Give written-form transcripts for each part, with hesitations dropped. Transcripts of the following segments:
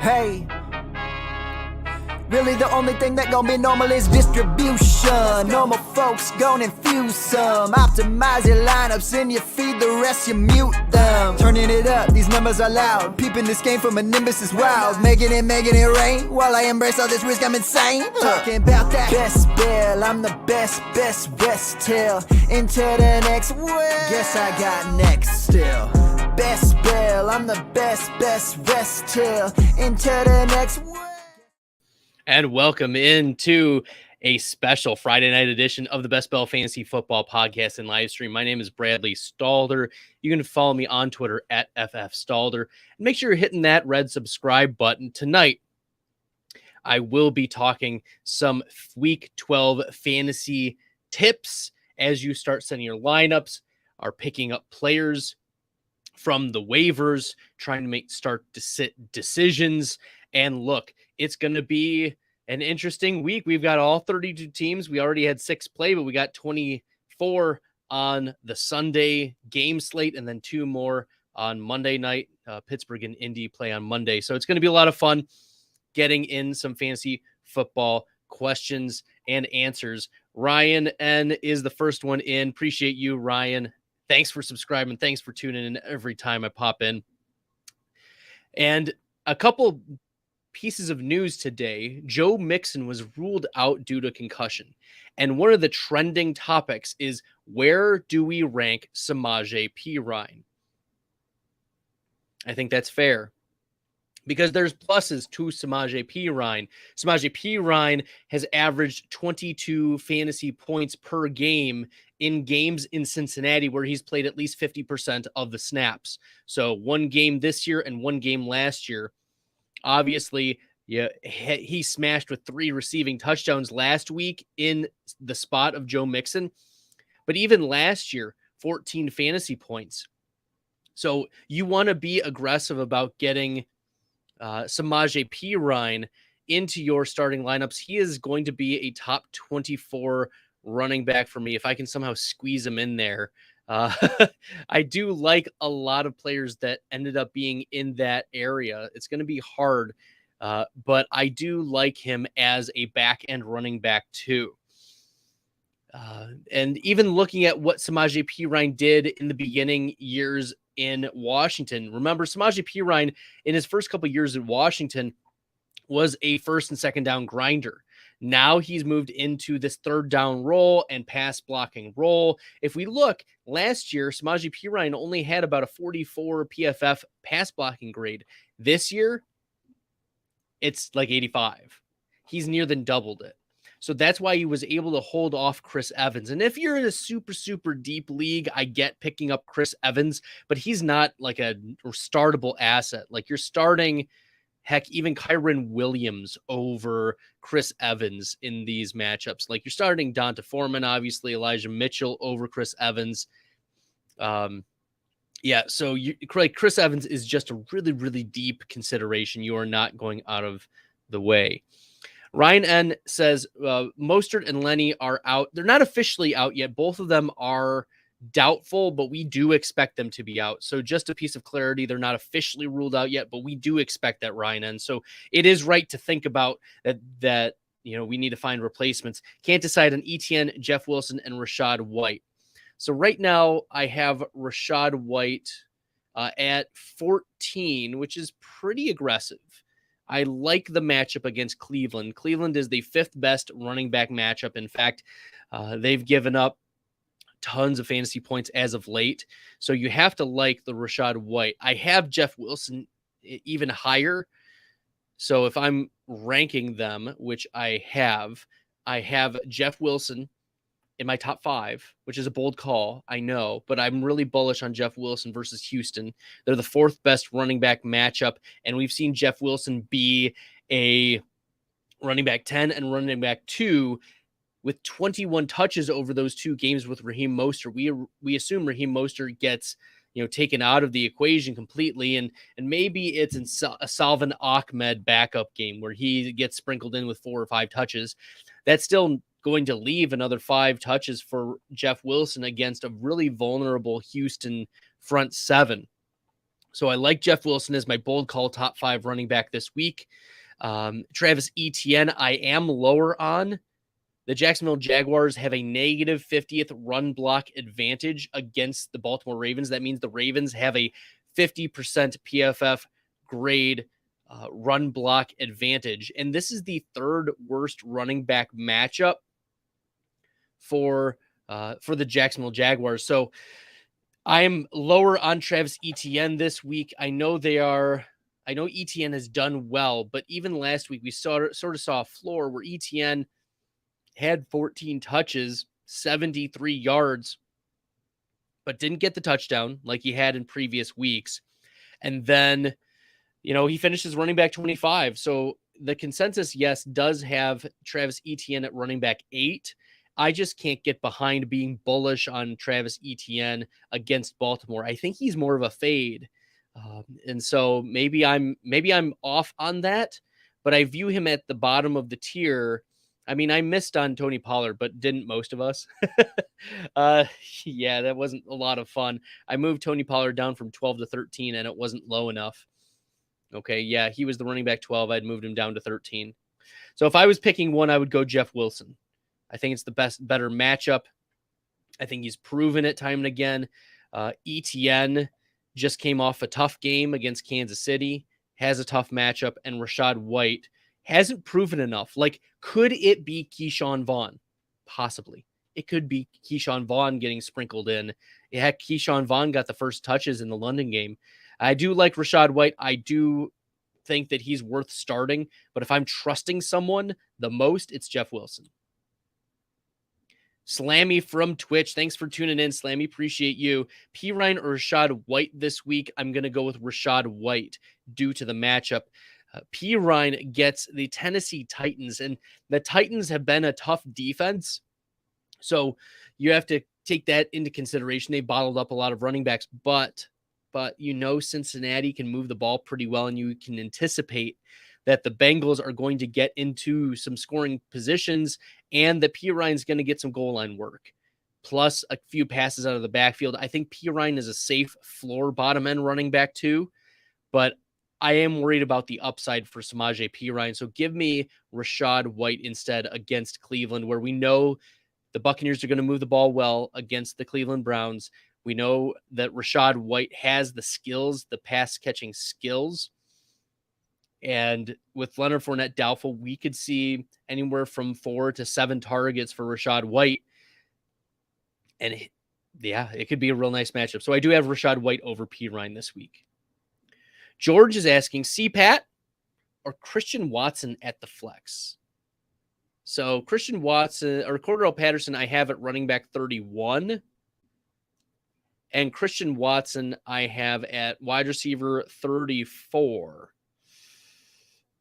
Hey, really the only thing that gon' be normal is distribution. Normal folks gon' infuse some. Optimize your lineups and you feed the rest, you mute them. Turning it up, these numbers are loud. Peeping this game from a nimbus is wild. Making it rain. While I embrace all this risk, I'm insane. Talking about that best bill, I'm the best west till into the next world. Guess I got next still. Best bill, I'm the best west till into the next world. And welcome into a special Friday night edition of the Best Bell Fantasy Football Podcast and live stream. My name is Bradley Stalder. You can follow me on Twitter at FFStalder. And make sure you're hitting that red subscribe button. Tonight, I will be talking some Week 12 fantasy tips as you start setting your lineups, are picking up players from the waivers, trying to start to sit decisions. And look, it's going to be an interesting week. We've got all 32 teams. We already had 6 play, but we got 24 on the Sunday game slate, and then 2 more on Monday night. Pittsburgh and Indy play on Monday. So it's going to be a lot of fun getting in some fantasy football questions and answers. Ryan N is the first one in. Appreciate you, Ryan. Thanks for subscribing. Thanks for tuning in every time I pop in. And a couple pieces of news today. Joe Mixon was ruled out due to concussion. And one of the trending topics is, where do we rank Samaje Perine? I think that's fair, because there's pluses to Samaje Perine. Samaje Perine has averaged 22 fantasy points per game in games in Cincinnati where he's played at least 50% of the snaps. So 1 game this year and 1 game last year. Obviously, yeah, he smashed with 3 receiving touchdowns last week in the spot of Joe Mixon. But even last year, 14 fantasy points. So you want to be aggressive about getting Samaje Perine into your starting lineups. He is going to be a top 24 running back for me if I can somehow squeeze him in there. I do like a lot of players that ended up being in that area. It's going to be hard, but I do like him as a back-end running back too. And even looking at what Samaje Perine did in the beginning years in Washington. Remember, Samaje Perine in his first couple years in Washington was a first and second down grinder. Now he's moved into this third down role and pass blocking role. If we look, last year, Samaje Perine only had about a 44 PFF pass blocking grade. This year, it's like 85. He's near than doubled it. So that's why he was able to hold off Chris Evans. And if you're in a super deep league, I get picking up Chris Evans, but he's not like a startable asset. Like, you're starting, heck, even Kyren Williams over Chris Evans in these matchups. Like, you're starting Donta Foreman, obviously, Elijah Mitchell over Chris Evans. So Chris Evans is just a really deep consideration. You are not going out of the way. Ryan N says Mostert and Lenny are out. They're not officially out yet. Both of them are doubtful, but we do expect them to be out. So just a piece of clarity, they're not officially ruled out yet, but we do expect that, Ryan N. So it is right to think about that we need to find replacements. Can't decide on Etienne, Jeff Wilson, and Rachaad White. So right now I have Rachaad White at 14, which is pretty aggressive. I like the matchup against Cleveland. Cleveland is the 5th best running back matchup. In fact, they've given up tons of fantasy points as of late. So you have to like the Rachaad White. I have Jeff Wilson even higher. So if I'm ranking them, which I have Jeff Wilson in my top 5, which is a bold call, I know, but I'm really bullish on Jeff Wilson versus Houston. They're the 4th best running back matchup, and we've seen Jeff Wilson be a running back 10 and running back 2 with 21 touches over those 2 games with Raheem Mostert. We assume Raheem Mostert gets taken out of the equation completely, and maybe it's in a Salvon Ahmed backup game where he gets sprinkled in with 4 or 5 touches. That's still going to leave another 5 touches for Jeff Wilson against a really vulnerable Houston front 7. So I like Jeff Wilson as my bold call top 5 running back this week. Travis Etienne, I am lower on. The Jacksonville Jaguars have a negative 50th run block advantage against the Baltimore Ravens. That means the Ravens have a 50% PFF grade run block advantage. And this is the third worst running back matchup for the Jacksonville Jaguars. So I'm lower on Travis Etienne this week. I know Etienne has done well, but even last week we sort of saw a floor where Etienne had 14 touches, 73 yards, but didn't get the touchdown like he had in previous weeks. And then, he finishes running back 25. So the consensus, yes, does have Travis Etienne at running back 8. I just can't get behind being bullish on Travis Etienne against Baltimore. I think he's more of a fade. And so maybe I'm off on that, but I view him at the bottom of the tier. I mean, I missed on Tony Pollard, but didn't most of us? Yeah, that wasn't a lot of fun. I moved Tony Pollard down from 12 to 13, and it wasn't low enough. Okay, yeah, he was the running back 12. I'd moved him down to 13. So if I was picking one, I would go Jeff Wilson. I think it's the better matchup. I think he's proven it time and again. Etienne just came off a tough game against Kansas City, has a tough matchup, and Rachaad White hasn't proven enough. Like, could it be Keyshawn Vaughn? Possibly. It could be Keyshawn Vaughn getting sprinkled in. Heck, Keyshawn Vaughn got the first touches in the London game. I do like Rachaad White. I do think that he's worth starting, but if I'm trusting someone the most, it's Jeff Wilson. Slammy from Twitch. Thanks for tuning in, Slammy. Appreciate you. Perine or Rachaad White this week? I'm going to go with Rachaad White due to the matchup. Perine gets the Tennessee Titans, and the Titans have been a tough defense. So you have to take that into consideration. They bottled up a lot of running backs, but Cincinnati can move the ball pretty well, and you can anticipate that the Bengals are going to get into some scoring positions and that Perine's going to get some goal line work, plus a few passes out of the backfield. I think Perine is a safe floor bottom end running back too, but I am worried about the upside for Samaje Perine. So give me Rachaad White instead against Cleveland, where we know the Buccaneers are going to move the ball well against the Cleveland Browns. We know that Rachaad White has the skills, the pass catching skills. And with Leonard Fournette doubtful, we could see anywhere from 4 to 7 targets for Rachaad White. And it could be a real nice matchup. So I do have Rachaad White over Perine this week. George is asking CPAT or Christian Watson at the flex. So Christian Watson or Cordarrelle Patterson, I have at running back 31. And Christian Watson, I have at wide receiver 34.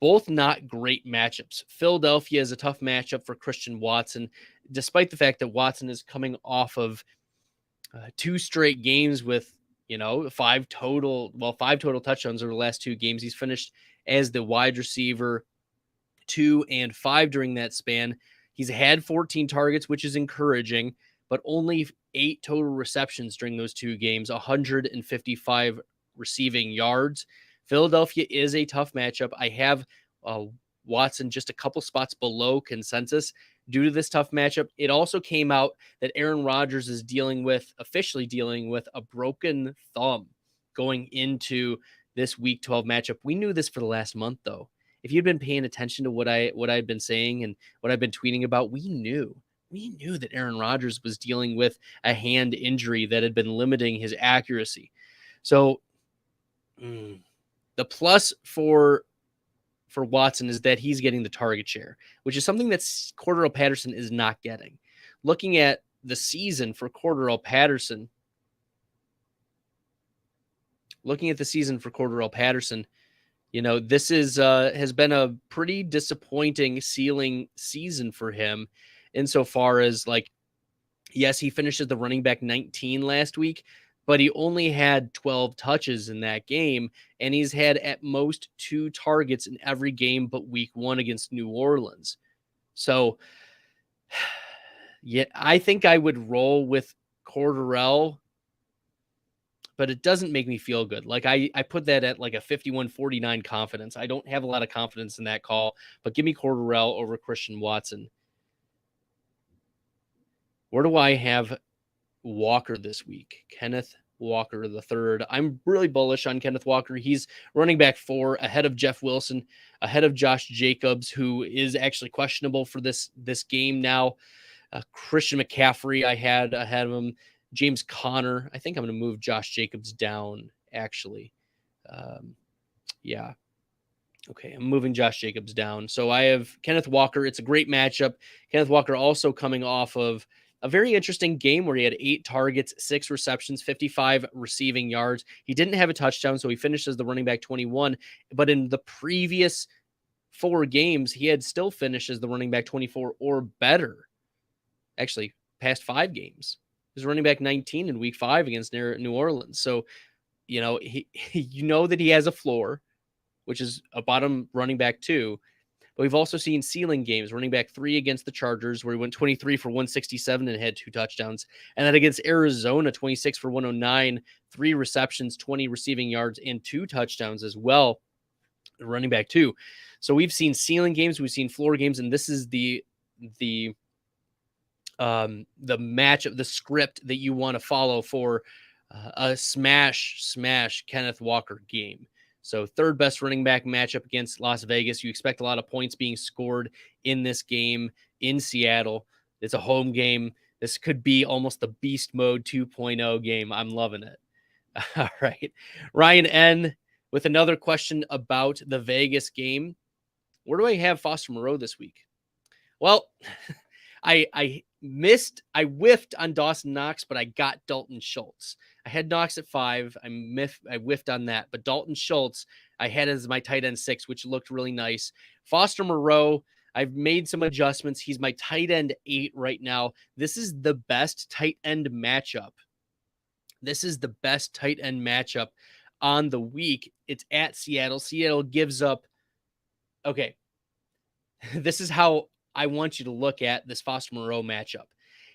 Both not great matchups. Philadelphia is a tough matchup for Christian Watson, despite the fact that Watson is coming off of 2 straight games with, 5 total touchdowns over the last 2 games. He's finished as the wide receiver 2 and 5 during that span. He's had 14 targets, which is encouraging, but only 8 total receptions during those 2 games, 155 receiving yards. Philadelphia is a tough matchup. I have Watson just a couple spots below consensus due to this tough matchup. It also came out that Aaron Rodgers is officially dealing with a broken thumb going into this Week 12 matchup. We knew this for the last month, though. If you'd been paying attention to what I'd been saying and what I've been tweeting about, we knew that Aaron Rodgers was dealing with a hand injury that had been limiting his accuracy. So, the plus for Watson is that he's getting the target share, which is something that Cordarrelle Patterson is not getting. Looking at the season for Cordarrelle Patterson, this has been a pretty disappointing ceiling season for him insofar as, yes, he finishes the running back 19 last week, but he only had 12 touches in that game, and he's had at most 2 targets in every game but week 1 against New Orleans. So, yeah, I think I would roll with Cordarrelle, but it doesn't make me feel good. Like I put that at like a 51-49 confidence. I don't have a lot of confidence in that call, but give me Cordarrelle over Christian Watson. Where do I have Walker this week? Kenneth Walker the third. I'm really bullish on Kenneth Walker. He's running back 4 ahead of Jeff Wilson, ahead of Josh Jacobs, who is actually questionable for this game now. Christian McCaffrey I had ahead of him. James Conner. I think I'm going to move Josh Jacobs down, actually. Yeah. Okay, I'm moving Josh Jacobs down. So I have Kenneth Walker. It's a great matchup. Kenneth Walker also coming off of a very interesting game where he had 8 targets, 6 receptions, 55 receiving yards. He didn't have a touchdown, so he finished as the running back 21. But in the previous 4 games, he had still finished as the running back 24 or better. Actually, past 5 games. He was running back 19 in week 5 against New Orleans. So, you know, you know that he has a floor, which is a bottom running back 2. But we've also seen ceiling games, running back 3 against the Chargers, where he went 23 for 167 and had 2 touchdowns. And then against Arizona, 26 for 109, 3 receptions, 20 receiving yards, and 2 touchdowns as well, running back 2. So we've seen ceiling games, we've seen floor games, and this is the match of the script that you want to follow for a smash Kenneth Walker game. So third best running back matchup against Las Vegas. You expect a lot of points being scored in this game in Seattle. It's a home game. This could be almost the beast mode 2.0 game. I'm loving it. All right. Ryan N. with another question about the Vegas game. Where do I have Foster Moreau this week? Well, I whiffed on Dawson Knox, but I got Dalton Schultz. I had Knox at 5. I whiffed on that, but Dalton Schultz I had as my tight end 6, which looked really nice. Foster Moreau, I've made some adjustments. He's my tight end 8 right now. This is the best tight end matchup. This is the best tight end matchup on the week. It's at Seattle. Seattle gives up. Okay. This is how I want you to look at this Foster Moreau matchup.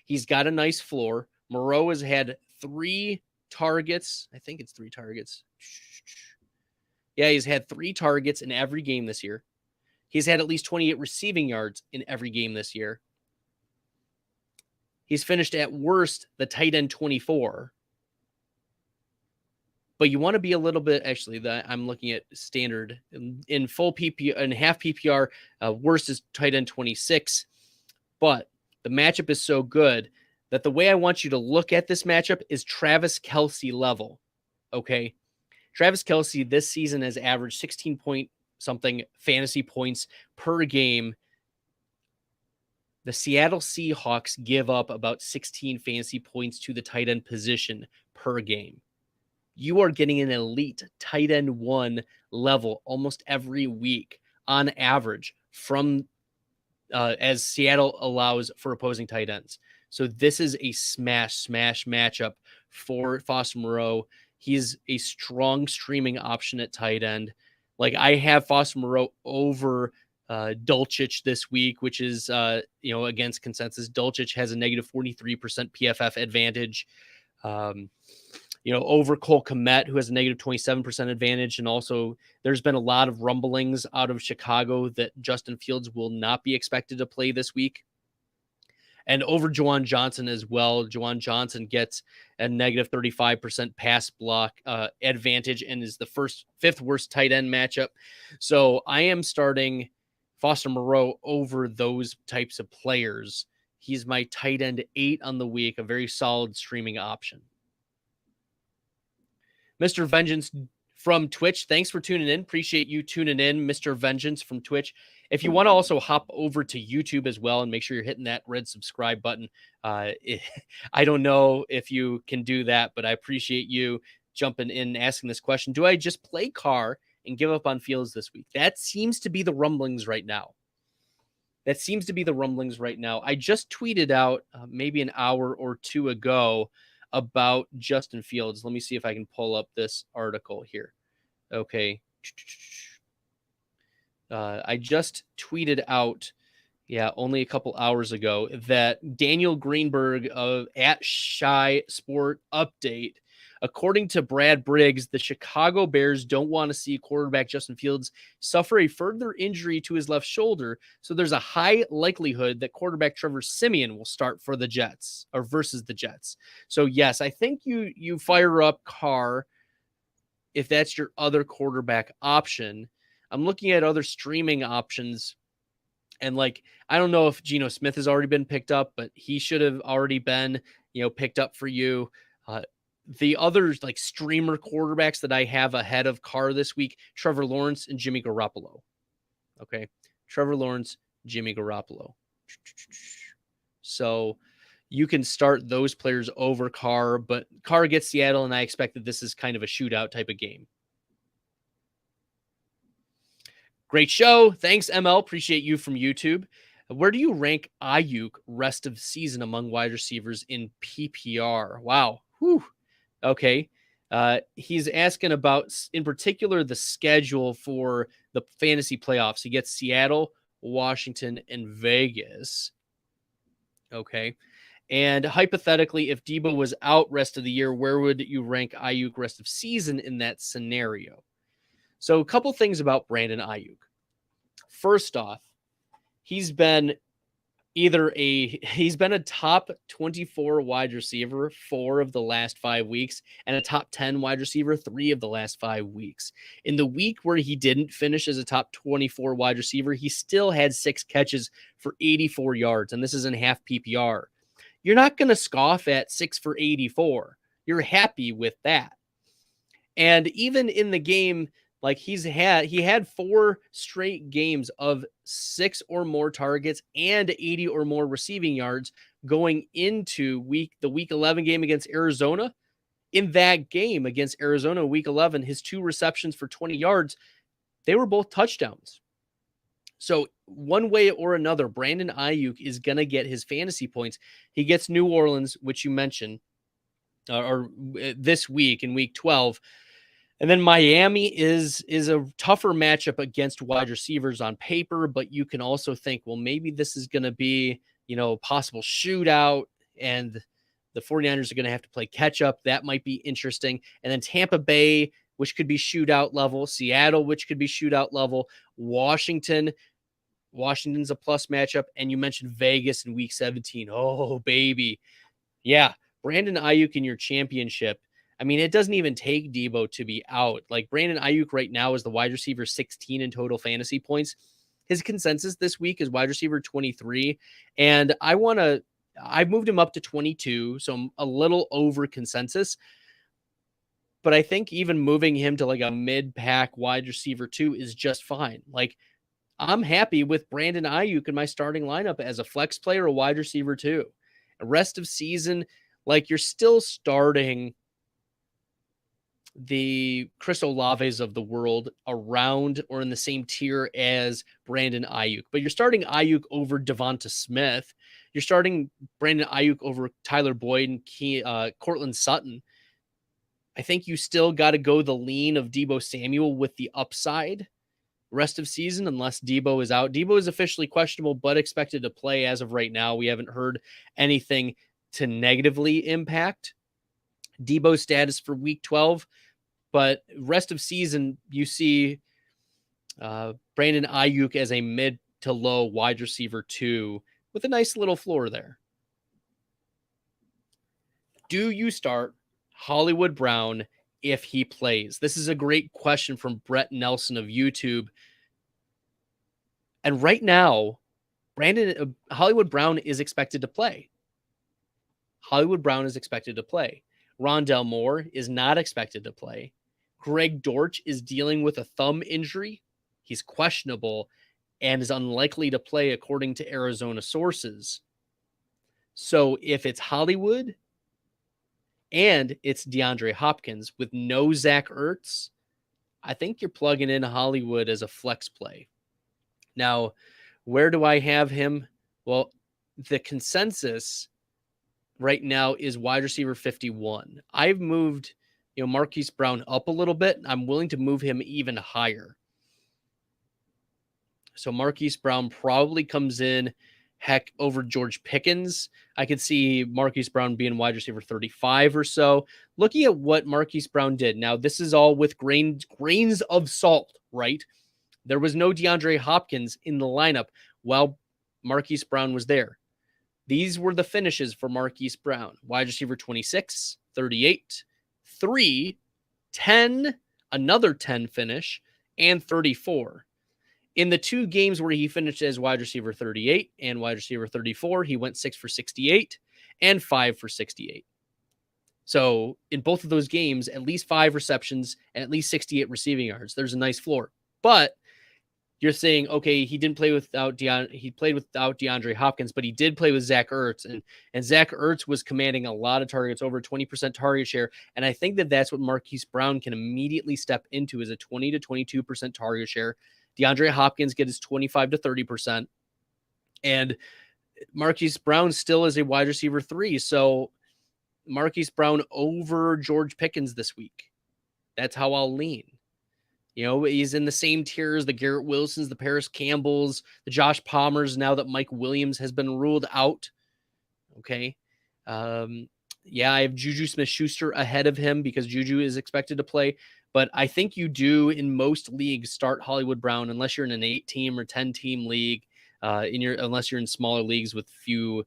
He's got a nice floor. Moreau has had 3 targets. I think it's 3 targets. Yeah, he's had 3 targets in every game this year. He's had at least 28 receiving yards in every game this year. He's finished at worst the tight end 24. But you want to be a little bit, actually, I'm looking at standard in full PPR and half PPR. Worst is tight end 26. But the matchup is so good that the way I want you to look at this matchup is Travis Kelce level. Okay. Travis Kelce this season has averaged 16 point something fantasy points per game. The Seattle Seahawks give up about 16 fantasy points to the tight end position per game. You are getting an elite tight end 1 level almost every week on average from as Seattle allows for opposing tight ends. So this is a smash matchup for Foster Moreau. He's a strong streaming option at tight end. Like I have Foster Moreau over Dulcich this week, which is against consensus. Dulcich has a negative 43% PFF advantage. Over Cole Kmet, who has a negative 27% advantage. And also there's been a lot of rumblings out of Chicago that Justin Fields will not be expected to play this week. And over Juwan Johnson as well. Juwan Johnson gets a negative 35% pass block advantage and is the 5th worst tight end matchup. So I am starting Foster Moreau over those types of players. He's my tight end 8 on the week, a very solid streaming option. Mr. Vengeance from Twitch, thanks for tuning in. Appreciate you tuning in, Mr. Vengeance from Twitch. If you want to also hop over to YouTube as well and make sure you're hitting that red subscribe button. I don't know if you can do that, but I appreciate you jumping in and asking this question. Do I just play Carr and give up on Fields this week? That seems to be the rumblings right now. I just tweeted out maybe an hour or 2 ago about Justin Fields. Let me see if I can pull up this article here. Okay. I just tweeted out, only a couple hours ago, that Daniel Greenberg of @Shy Sport Update According to Brad Briggs, the Chicago Bears don't want to see quarterback Justin Fields suffer a further injury to his left shoulder, so there's a high likelihood that quarterback Trevor Siemian will start for the Jets or versus the Jets. So yes, I think you fire up Carr if that's your other quarterback option. I'm looking at other streaming options, and like I don't know if Geno Smith has already been picked up, but he should have already been, picked up for you. The other like streamer quarterbacks that I have ahead of Carr this week, Trevor Lawrence and Jimmy Garoppolo. Okay. Trevor Lawrence, Jimmy Garoppolo. So you can start those players over Carr, but Carr gets Seattle, and I expect that this is kind of a shootout type of game. Great show. Thanks, ML. Appreciate you from YouTube. Where do you rank Ayuk rest of season among wide receivers in PPR? Wow. Whew. Okay. He's asking about, in particular, the schedule for the fantasy playoffs. He gets Seattle, Washington, and Vegas. Okay. And hypothetically, if Debo was out rest of the year, where would you rank Ayuk rest of season in that scenario? So a couple things about Brandon Ayuk. First off, he's been a top 24 wide receiver 4 of the last 5 weeks and a top 10 wide receiver 3 of the last 5 weeks. In the week where he didn't finish as a top 24 wide receiver, he still had 6 catches for 84 yards, and this is in half PPR. You're not going to scoff at 6 for 84. You're happy with that. And even in the game, like he had 4 straight games of 6 or more targets and 80 or more receiving yards going into the week 11 game against Arizona. In that game against Arizona, week 11, his 2 receptions for 20 yards, they were both touchdowns. So one way or another, Brandon Ayuk is going to get his fantasy points. He gets New Orleans, which you mentioned, or this week in week 12. And then Miami is a tougher matchup against wide receivers on paper, but you can also think, well, maybe this is going to be, a possible shootout, and the 49ers are going to have to play catch up. That might be interesting. And then Tampa Bay, which could be shootout level, Seattle, which could be shootout level, Washington's a plus matchup. And you mentioned Vegas in week 17. Oh, baby. Yeah. Brandon Ayuk in your championship. I mean, it doesn't even take Debo to be out. Like Brandon Ayuk right now is the wide receiver 16 in total fantasy points. His consensus this week is wide receiver 23. And I moved him up to 22. So I'm a little over consensus. But I think even moving him to like a mid-pack wide receiver 2 is just fine. Like I'm happy with Brandon Ayuk in my starting lineup as a flex player, a wide receiver 2. The rest of season, like you're still starting the Chris Olaves of the world around or in the same tier as Brandon Ayuk. But you're starting Ayuk over Devonta Smith. You're starting Brandon Ayuk over Tyler Boyd and Cortland Sutton. I think you still got to go the lean of Deebo Samuel with the upside rest of season unless Deebo is out. Deebo is officially questionable but expected to play as of right now. We haven't heard anything to negatively impact Deebo's status for week 12. But rest of season, you see Brandon Ayuk as a mid to low wide receiver 2 with a nice little floor there. Do you start Hollywood Brown if he plays? This is a great question from Brett Nelson of YouTube. And right now, Hollywood Brown is expected to play. Hollywood Brown is expected to play. Rondell Moore is not expected to play. Greg Dortch is dealing with a thumb injury. He's questionable and is unlikely to play according to Arizona sources. So if it's Hollywood and it's DeAndre Hopkins with no Zach Ertz, I think you're plugging in Hollywood as a flex play. Now, where do I have him? Well, the consensus right now is wide receiver 51. I've moved, Marquise Brown up a little bit. I'm willing to move him even higher. So Marquise Brown probably comes in Heck, over George Pickens, I could see Marquise Brown being wide receiver 35 or so. Looking at what Marquise Brown did. Now, this is all with grains of salt, right? There was no DeAndre Hopkins in the lineup while Marquise Brown was there. These were the finishes for Marquise Brown. Wide receiver 26, 38, 3, 10, another 10 finish, and 34. In the 2 games where he finished as wide receiver 38 and wide receiver 34, he went 6 for 68 and 5 for 68. So in both of those games, at least 5 receptions and at least 68 receiving yards. There's a nice floor. But you're saying, okay, he didn't play without he played without DeAndre Hopkins, but he did play with Zach Ertz, and Zach Ertz was commanding a lot of targets, over 20% target share, and I think that that's what Marquise Brown can immediately step into, is a 20 to 22% target share. DeAndre Hopkins gets 25 to 30%, and Marquise Brown still is a wide receiver 3, so Marquise Brown over George Pickens this week. That's how I'll lean. You know, he's in the same tier as the Garrett Wilsons, the Paris Campbells, the Josh Palmers, now that Mike Williams has been ruled out. Okay. Yeah, I have Juju Smith-Schuster ahead of him because Juju is expected to play. But I think you do, in most leagues, start Hollywood Brown, unless you're in an 8-team or 10-team league, unless you're in smaller leagues with few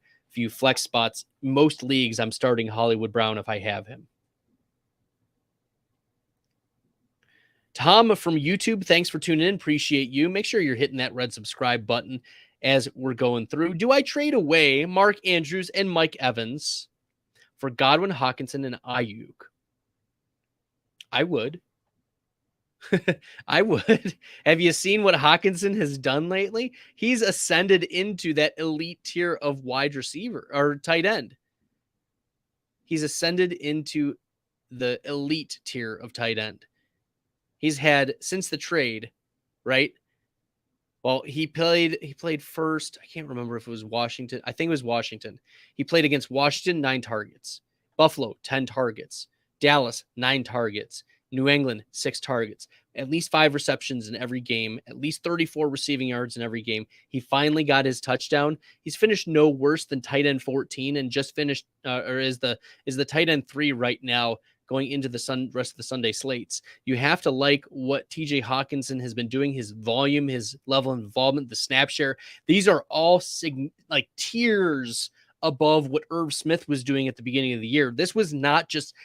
flex spots. Most leagues, I'm starting Hollywood Brown if I have him. Tom from YouTube, thanks for tuning in. Appreciate you. Make sure you're hitting that red subscribe button as we're going through. Do I trade away Mark Andrews and Mike Evans for Godwin, Hockenson, and Ayuk? I would. I would. Have you seen what Hockenson has done lately? He's ascended into that elite tier of wide receiver or tight end. He's ascended into the elite tier of tight end. He's had, since the trade, right? Well, he played first. I can't remember if it was Washington. I think it was Washington. He played against Washington, 9 targets. Buffalo, 10 targets. Dallas, 9 targets. New England, 6 targets. At least 5 receptions in every game. At least 34 receiving yards in every game. He finally got his touchdown. He's finished no worse than tight end 14 and just finished, or is the tight end 3 right now, going into the rest of the Sunday slates. You have to like what TJ Hockenson has been doing, his volume, his level of involvement, the snap share. These are all like tiers above what Irv Smith was doing at the beginning of the year. This was not just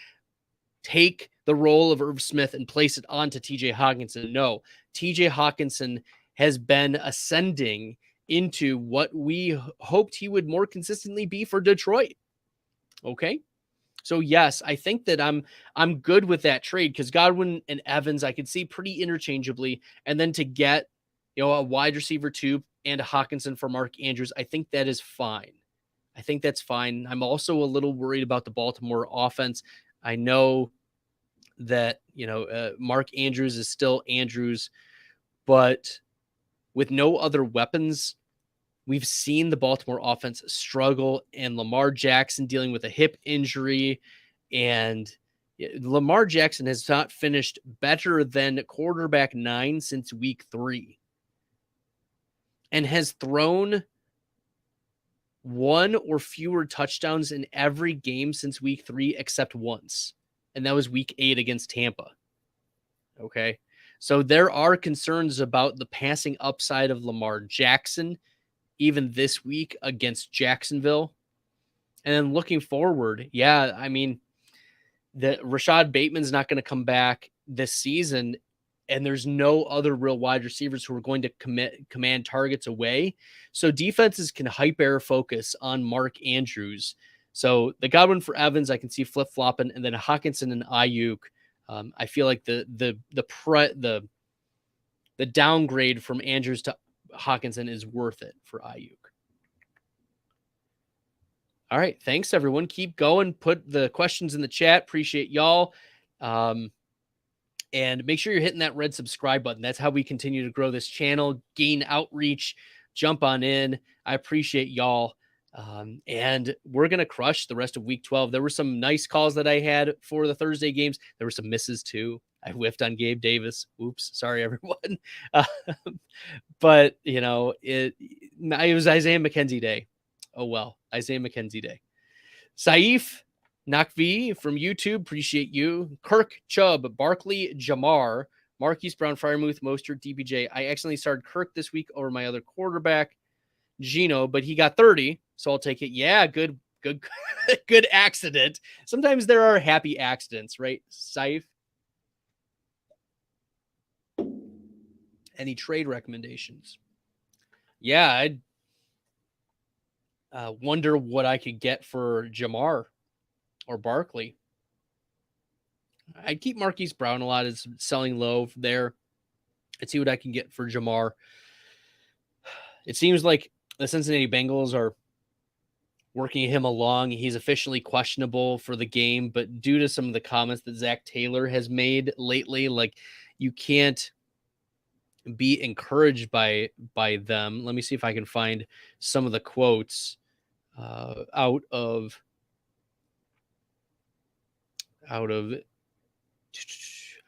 take the role of Irv Smith and place it onto TJ Hockenson. No, TJ Hockenson has been ascending into what we hoped he would more consistently be for Detroit. Okay. So yes, I think that I'm good with that trade, because Godwin and Evans I could see pretty interchangeably, and then to get, you know, a wide receiver 2 and a Hockenson for Mark Andrews, I think that is fine. I think that's fine. I'm also a little worried about the Baltimore offense. I know that, you know, Mark Andrews is still Andrews, but with no other weapons, we've seen the Baltimore offense struggle, and Lamar Jackson dealing with a hip injury. And Lamar Jackson has not finished better than quarterback 9 since week 3, and has thrown 1 or fewer touchdowns in every game since week 3, except once. And that was week 8 against Tampa. Okay. So there are concerns about the passing upside of Lamar Jackson, even this week against Jacksonville. And then looking forward, yeah, I mean, the Rashad Bateman's not going to come back this season, and there's no other real wide receivers who are going to command targets away. So defenses can hyper focus on Mark Andrews. So the Godwin for Evans, I can see flip-flopping, and then Hockenson and Ayuk. I feel like the downgrade from Andrews to Hockenson is worth it for Ayuk. All right. Thanks, everyone. Keep going. Put the questions in the chat. Appreciate y'all. And make sure you're hitting that red subscribe button. That's how we continue to grow this channel, gain outreach, jump on in. I appreciate y'all. And we're going to crush the rest of week 12. There were some nice calls that I had for the Thursday games. There were some misses too. I whiffed on Gabe Davis. Oops. Sorry, everyone. But you know, it was Isaiah McKenzie day. Oh, well, Isaiah McKenzie day. Saif Nakvi from YouTube, appreciate you. Kirk Chubb, Barkley, Jamar, Marquise Brown, Freiermuth, Mostert, DPJ. I accidentally started Kirk this week over my other quarterback, Gino, but he got 30, so I'll take it. Yeah, good good accident. Sometimes there are happy accidents, right, Saif? Any trade recommendations? Yeah, I'd wonder what I could get for Jamar or Barkley. I'd keep Marquise Brown a lot. It's selling low there. I'd see what I can get for Jamar. It seems like the Cincinnati Bengals are working him along. He's officially questionable for the game, but due to some of the comments that Zach Taylor has made lately, like, you can't be encouraged by them. Let me see if I can find some of the quotes out of I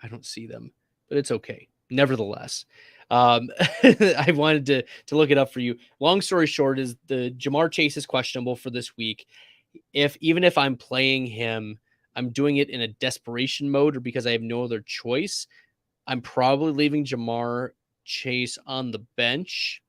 don't see them, but it's okay. Nevertheless, I wanted to look it up for you. Long story short is the Jamar Chase is questionable for this week. Even if I'm playing him, I'm doing it in a desperation mode or because I have no other choice. I'm probably leaving Jamar Chase on the bench,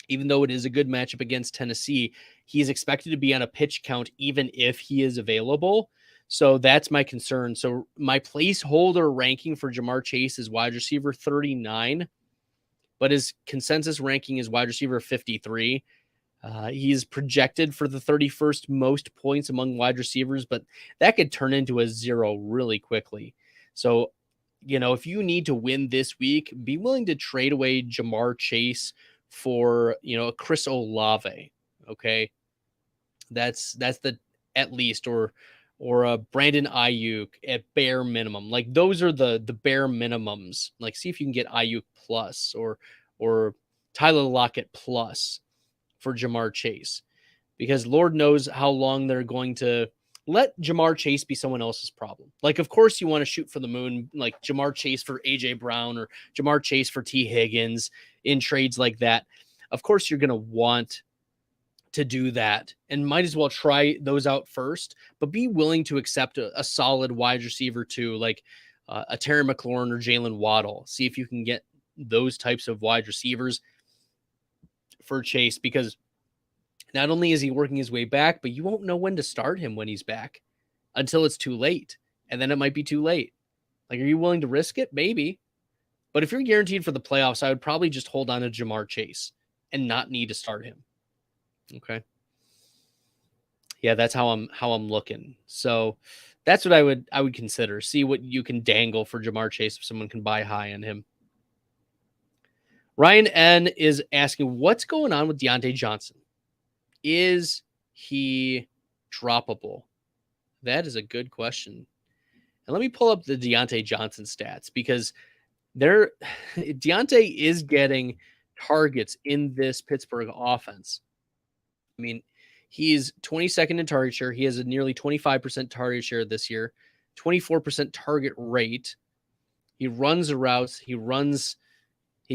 even though it is a good matchup against Tennessee. He is expected to be on a pitch count even if he is available. So that's my concern. So my placeholder ranking for Jamar Chase is wide receiver 39, but his consensus ranking is wide receiver 53. He's projected for the 31st most points among wide receivers, but that could turn into a 0 really quickly. So, if you need to win this week, be willing to trade away Jamar Chase for, a Chris Olave. Okay. That's the at least, or a Brandon Ayuk at bare minimum. Like, those are the bare minimums. Like, see if you can get Ayuk plus or Tyler Lockett plus for Jamar Chase, because Lord knows how long they're going to let Jamar Chase be someone else's problem. Like, of course you want to shoot for the moon, like Jamar Chase for AJ Brown or Jamar Chase for T Higgins in trades like that. Of course you're going to want to do that and might as well try those out first, but be willing to accept a solid wide receiver too, like a Terry McLaurin or Jalen Waddle. See if you can get those types of wide receivers for Chase, because not only is he working his way back, but you won't know when to start him when he's back until it's too late. And then it might be too late. Like, are you willing to risk it? Maybe. But if you're guaranteed for the playoffs, I would probably just hold on to Jamar Chase and not need to start him. Okay. Yeah, that's how I'm looking. So that's what I would consider. See what you can dangle for Jamar Chase if someone can buy high on him. Ryan N is asking, what's going on with Deontay Johnson? Is he droppable? That is a good question. And let me pull up the Deontay Johnson stats, because Deontay is getting targets in this Pittsburgh offense. I mean, he's 22nd in target share. He has a nearly 25% target share this year, 24% target rate. He runs the routes. He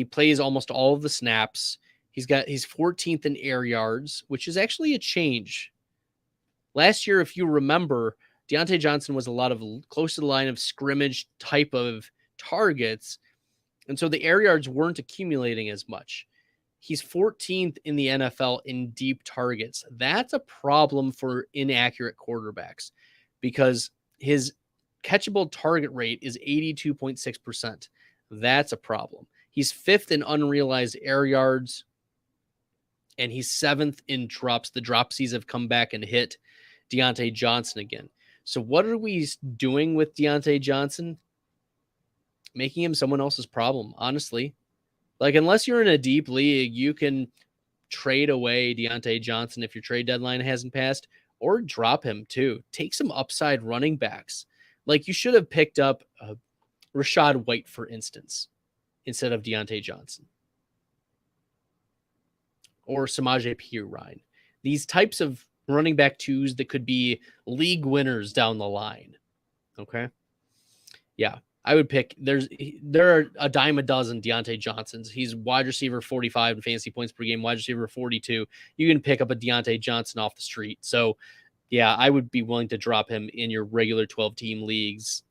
plays almost all of the snaps. He's 14th in air yards, which is actually a change. Last year, if you remember, Deontay Johnson was a lot of close to the line of scrimmage type of targets, and so the air yards weren't accumulating as much. He's 14th in the NFL in deep targets. That's a problem for inaccurate quarterbacks, because his catchable target rate is 82.6%. That's a problem. He's 5th in unrealized air yards, and he's 7th in drops. The dropsies have come back and hit Deontay Johnson again. So what are we doing with Deontay Johnson? Making him someone else's problem, honestly. Like, unless you're in a deep league, you can trade away Deontay Johnson if your trade deadline hasn't passed, or drop him too. Take some upside running backs. Like, you should have picked up Rachaad White, for instance, instead of Deontay Johnson. Or Samaje Perine. These types of running back twos that could be league winners down the line. Okay? Yeah. I would pick, there are a dime a dozen Deontay Johnsons. He's wide receiver 45 in fantasy points per game, wide receiver 42. You can pick up a Deontay Johnson off the street. So yeah, I would be willing to drop him in your regular 12-team leagues.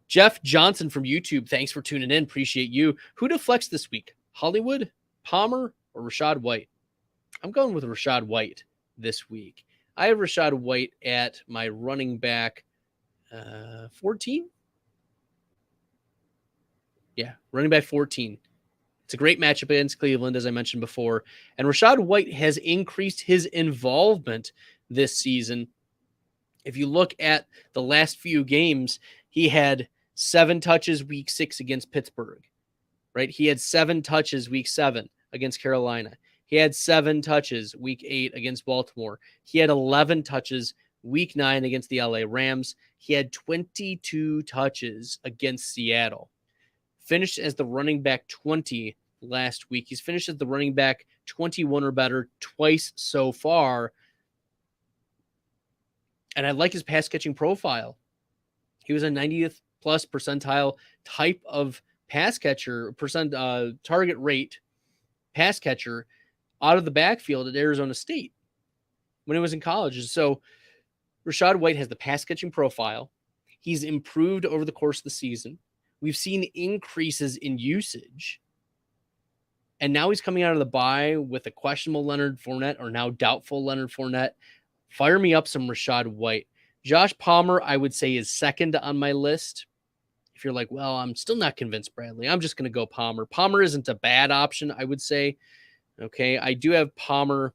Jeff Johnson from YouTube, thanks for tuning in. Appreciate you. Who to flex this week? Hollywood, Palmer, or Rachaad White? I'm going with Rachaad White this week. I have Rachaad White at my running back 14. Yeah, running back 14. It's a great matchup against Cleveland, as I mentioned before. And Rachaad White has increased his involvement this season. If you look at the last few games, he had 7 touches week 6 against Pittsburgh, right? He had 7 touches week 7 against Carolina. He had 7 touches week 8 against Baltimore. He had 11 touches week 9 against the LA Rams. He had 22 touches against Seattle. Finished as the running back 20 last week. He's finished as the running back 21 or better twice so far. And I like his pass catching profile. He was a 90th plus percentile type of pass catcher, target rate pass catcher out of the backfield at Arizona State when he was in college. So Rachaad White has the pass catching profile. He's improved over the course of the season. We've seen increases in usage. And now he's coming out of the bye with a questionable Leonard Fournette, or now doubtful Leonard Fournette. Fire me up some Rachaad White. Josh Palmer, I would say, is second on my list. If you're like, well, I'm still not convinced, Bradley, I'm just going to go Palmer. Palmer isn't a bad option, I would say. Okay, I do have Palmer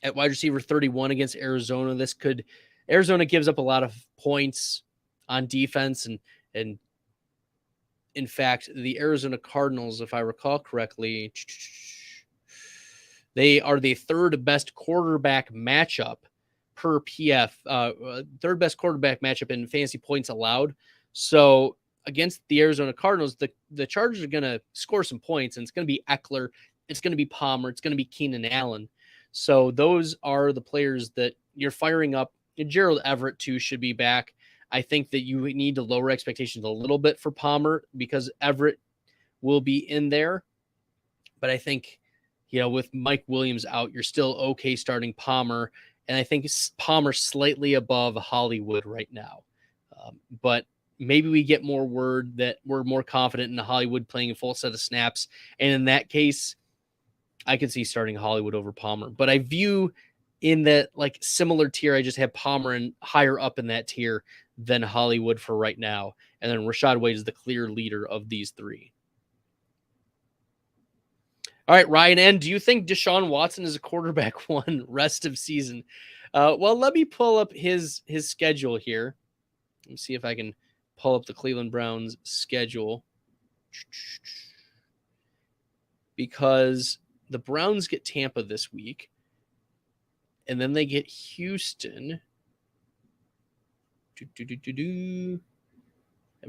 at wide receiver 31 against Arizona. Arizona gives up a lot of points on defense, and in fact, the Arizona Cardinals, if I recall correctly, they are the third best quarterback matchup per PF, third best quarterback matchup in fantasy points allowed. So against the Arizona Cardinals, the Chargers are going to score some points, and it's going to be Eckler, it's going to be Palmer, it's going to be Keenan Allen. So those are the players that you're firing up. And Gerald Everett, too, should be back. I think that you need to lower expectations a little bit for Palmer because Everett will be in there. But I think, with Mike Williams out, you're still okay starting Palmer. And I think Palmer slightly above Hollywood right now. But maybe we get more word that we're more confident in Hollywood playing a full set of snaps. And in that case, I could see starting Hollywood over Palmer. But I view in that similar tier, I just have Palmer and higher up in that tier than Hollywood for right now. And then Rachaad White is the clear leader of these three. All right, Ryan N., do you think Deshaun Watson is a quarterback one rest of season? Well, let me pull up his schedule here. Let me see if I can pull up the Cleveland Browns schedule. Because the Browns get Tampa this week. And then they get Houston. I'm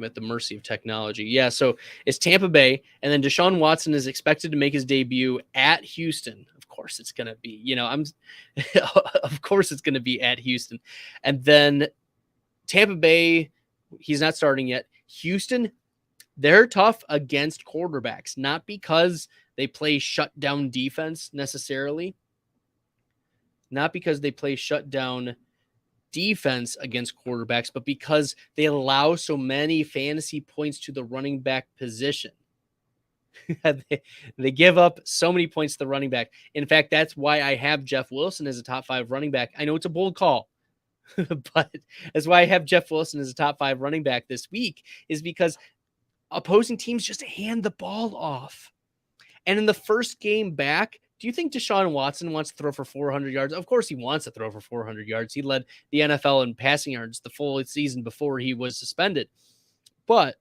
at the mercy of technology. Yeah, so it's Tampa Bay, and then Deshaun Watson is expected to make his debut at Houston. Of course it's going to be, of course it's going to be at Houston. And then Tampa Bay, he's not starting yet. Houston, they're tough against quarterbacks, not because they play shutdown defense necessarily, not because they play shutdown defense against quarterbacks, but because they allow so many fantasy points to the running back position. They give up so many points to the running back. In fact, that's why I have Jeff Wilson as a top 5 running back. I know it's a bold call, but that's why I have Jeff Wilson as a top 5 running back this week, is because opposing teams just hand the ball off. And in the first game back, do you think Deshaun Watson wants to throw for 400 yards? Of course he wants to throw for 400 yards. He led the NFL in passing yards the full season before he was suspended. But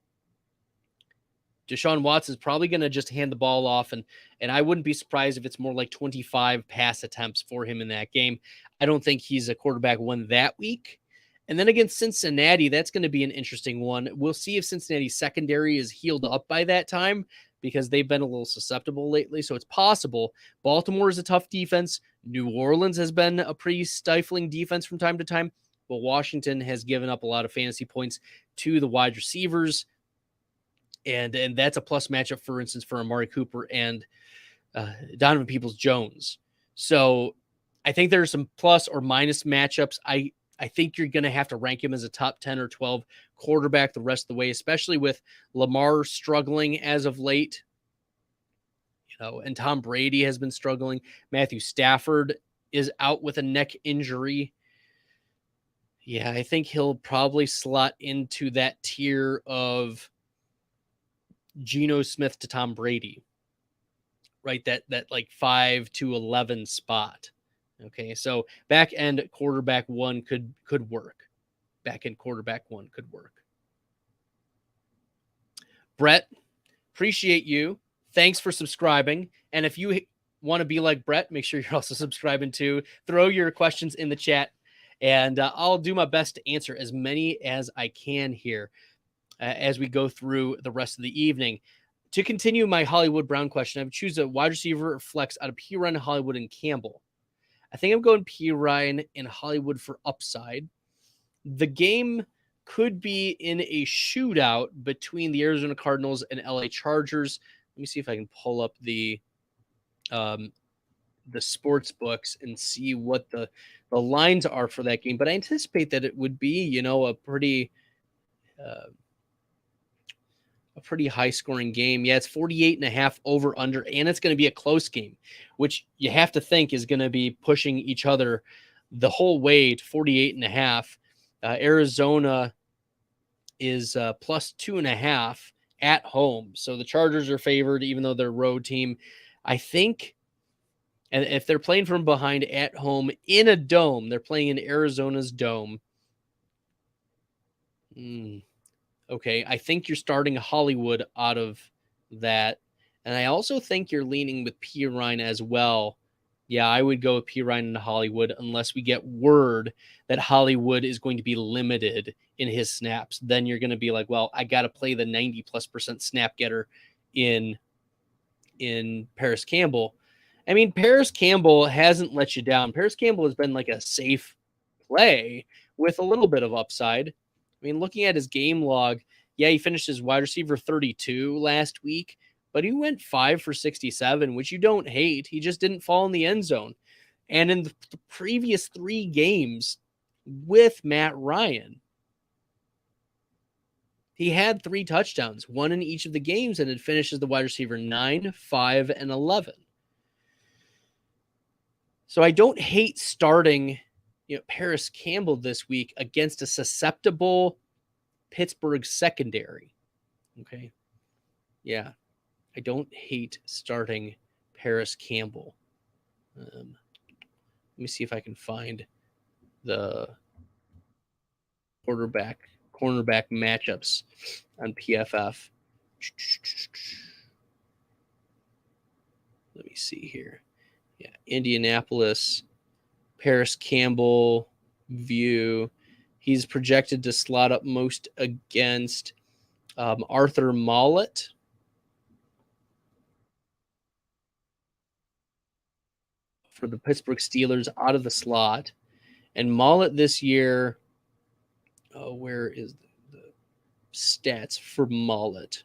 Deshaun Watson's probably going to just hand the ball off, and I wouldn't be surprised if it's more like 25 pass attempts for him in that game. I don't think he's a quarterback one that week. And then against Cincinnati, that's going to be an interesting one. We'll see if Cincinnati's secondary is healed up by that time, because they've been a little susceptible lately. So it's possible. Baltimore is a tough defense. New Orleans has been a pretty stifling defense from time to time. but Washington has given up a lot of fantasy points to the wide receivers. And that's a plus matchup, for instance, for Amari Cooper and Donovan Peoples-Jones. So I think there's some plus or minus matchups. I think you're going to have to rank him as a top 10 or 12 quarterback the rest of the way, especially with Lamar struggling as of late. And Tom Brady has been struggling. Matthew Stafford is out with a neck injury. Yeah, I think he'll probably slot into that tier of Geno Smith to Tom Brady, right? That like 5 to 11 spot. Okay, so back end quarterback one could work. Back end quarterback one could work. Brett, appreciate you. Thanks for subscribing. And if you want to be like Brett, make sure you're also subscribing too. Throw your questions in the chat, and I'll do my best to answer as many as I can here as we go through the rest of the evening. To continue my Hollywood Brown question, I would choose a wide receiver or flex out of Perine, Hollywood, and Campbell. I think I'm going Perine and Hollywood for upside. The game could be in a shootout between the Arizona Cardinals and LA Chargers. Let me see if I can pull up the sports books and see what the lines are for that game. But I anticipate that it would be, a pretty high scoring game. Yeah, it's 48.5 over under, and it's going to be a close game, which you have to think is going to be pushing each other the whole way to 48.5. Arizona is plus 2.5 at home. So the Chargers are favored, even though they're a road team. I think, and if they're playing from behind at home in a dome, they're playing in Arizona's dome. Okay, I think you're starting Hollywood out of that. And I also think you're leaning with Perine as well. Yeah, I would go with Perine and Hollywood unless we get word that Hollywood is going to be limited in his snaps. Then you're going to be like, well, I got to play the 90+% snap getter in Paris Campbell. I mean, Paris Campbell hasn't let you down. Paris Campbell has been like a safe play with a little bit of upside. I mean, looking at his game log, yeah, he finished as wide receiver 32 last week, but he went 5 for 67, which you don't hate. He just didn't fall in the end zone. And in the previous 3 games with Matt Ryan, he had 3 touchdowns, 1 in each of the games, and it finishes the wide receiver 9, 5, and 11. So I don't hate starting Paris Campbell this week against a susceptible Pittsburgh secondary. Okay. Yeah. I don't hate starting Paris Campbell. Let me see if I can find the cornerback matchups on PFF. Let me see here. Yeah. Indianapolis, Paris Campbell view. He's projected to slot up most against Arthur Mollett. For the Pittsburgh Steelers out of the slot. And Mollett this year, where is the stats for Mollett?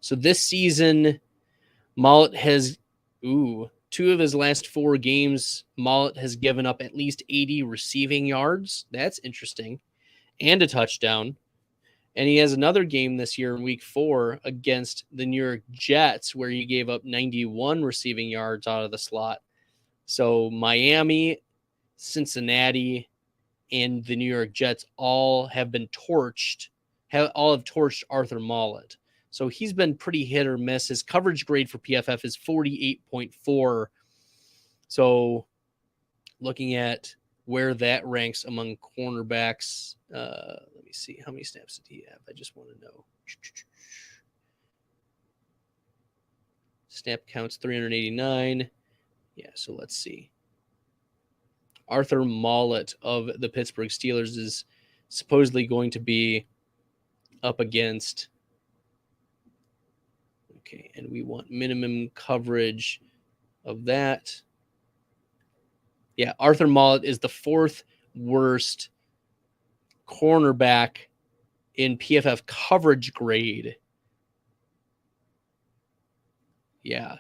So this season, Mollett has, 2 of his last 4 games, Mollett has given up at least 80 receiving yards. That's interesting. And a touchdown. And he has another game this year in week 4 against the New York Jets where he gave up 91 receiving yards out of the slot. So Miami, Cincinnati, and the New York Jets all have been torched, have torched Arthur Mollett. So he's been pretty hit or miss. His coverage grade for PFF is 48.4. So looking at where that ranks among cornerbacks, let me see. How many snaps did he have? I just want to know. Snap counts 389. Yeah, so let's see. Arthur Mollett of the Pittsburgh Steelers is supposedly going to be up against. Okay, and we want minimum coverage of that. Yeah, Arthur Mollett is the 4th worst cornerback in PFF coverage grade. Yeah,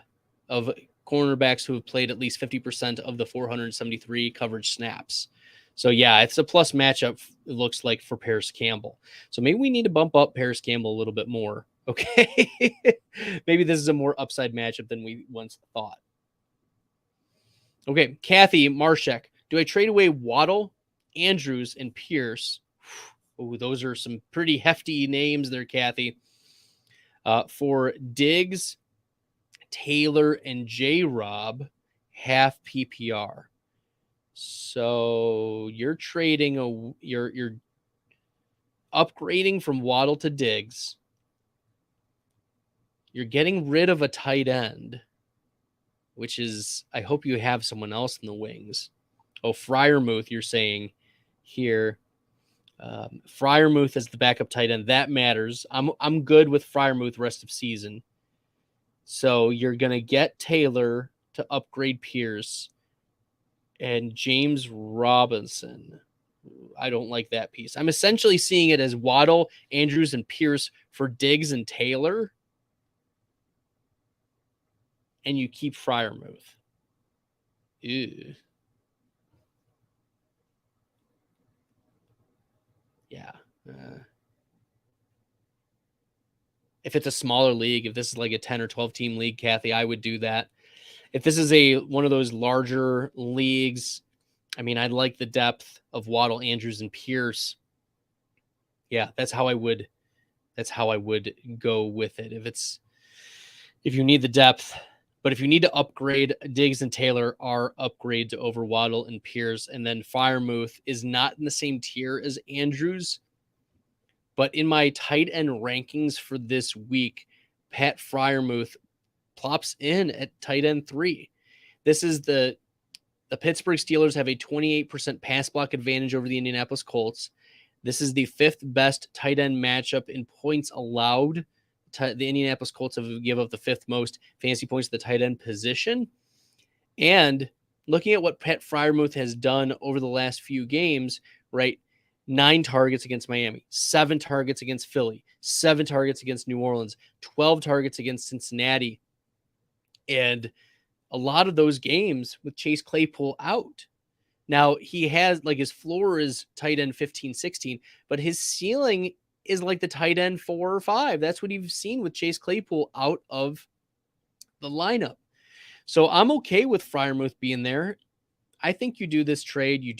of cornerbacks who have played at least 50% of the 473 coverage snaps. So yeah, it's a plus matchup, it looks like, for Paris Campbell. So maybe we need to bump up Paris Campbell a little bit more. Okay. Maybe this is a more upside matchup than we once thought. Okay, Kathy Marshak. Do I trade away Waddle, Andrews, and Pierce? Oh, those are some pretty hefty names there, Kathy. For Diggs, Taylor, and J-Rob, half PPR. So you're trading you're upgrading from Waddle to Diggs. You're getting rid of a tight end, which is, I hope you have someone else in the wings. Oh, Freiermuth, you're saying here. Freiermuth as the backup tight end. That matters. I'm good with Freiermuth rest of season. So you're going to get Taylor to upgrade Pierce and James Robinson. I don't like that piece. I'm essentially seeing it as Waddle, Andrews, and Pierce for Diggs and Taylor. And you keep Freiermuth. Ew. Yeah. If it's a smaller league, if this is like a 10 or 12 team league, Kathy, I would do that. If this is one of those larger leagues, I mean, I'd like the depth of Waddle, Andrews, and Pierce. Yeah, that's how I would go with it. If you need the depth, but if you need to upgrade, Diggs and Taylor are upgrades over Waddle and Pierce, and then Freiermuth is not in the same tier as Andrews. But in my tight end rankings for this week, Pat Freiermuth plops in at tight end 3. This is the Pittsburgh Steelers have a 28% pass block advantage over the Indianapolis Colts. This is the 5th best tight end matchup in points allowed. The Indianapolis Colts have give up the 5th most fantasy points to the tight end position. And looking at what Pat Freiermuth has done over the last few games, right? 9 targets against Miami, 7 targets against Philly, 7 targets against New Orleans, 12 targets against Cincinnati. And a lot of those games with Chase Claypool out. Now, he has, like, his floor is tight end 15, 16, but his ceiling is like the tight end 4 or 5. That's what you've seen with Chase Claypool out of the lineup. So I'm okay with Freiermuth being there. I think you do this trade, you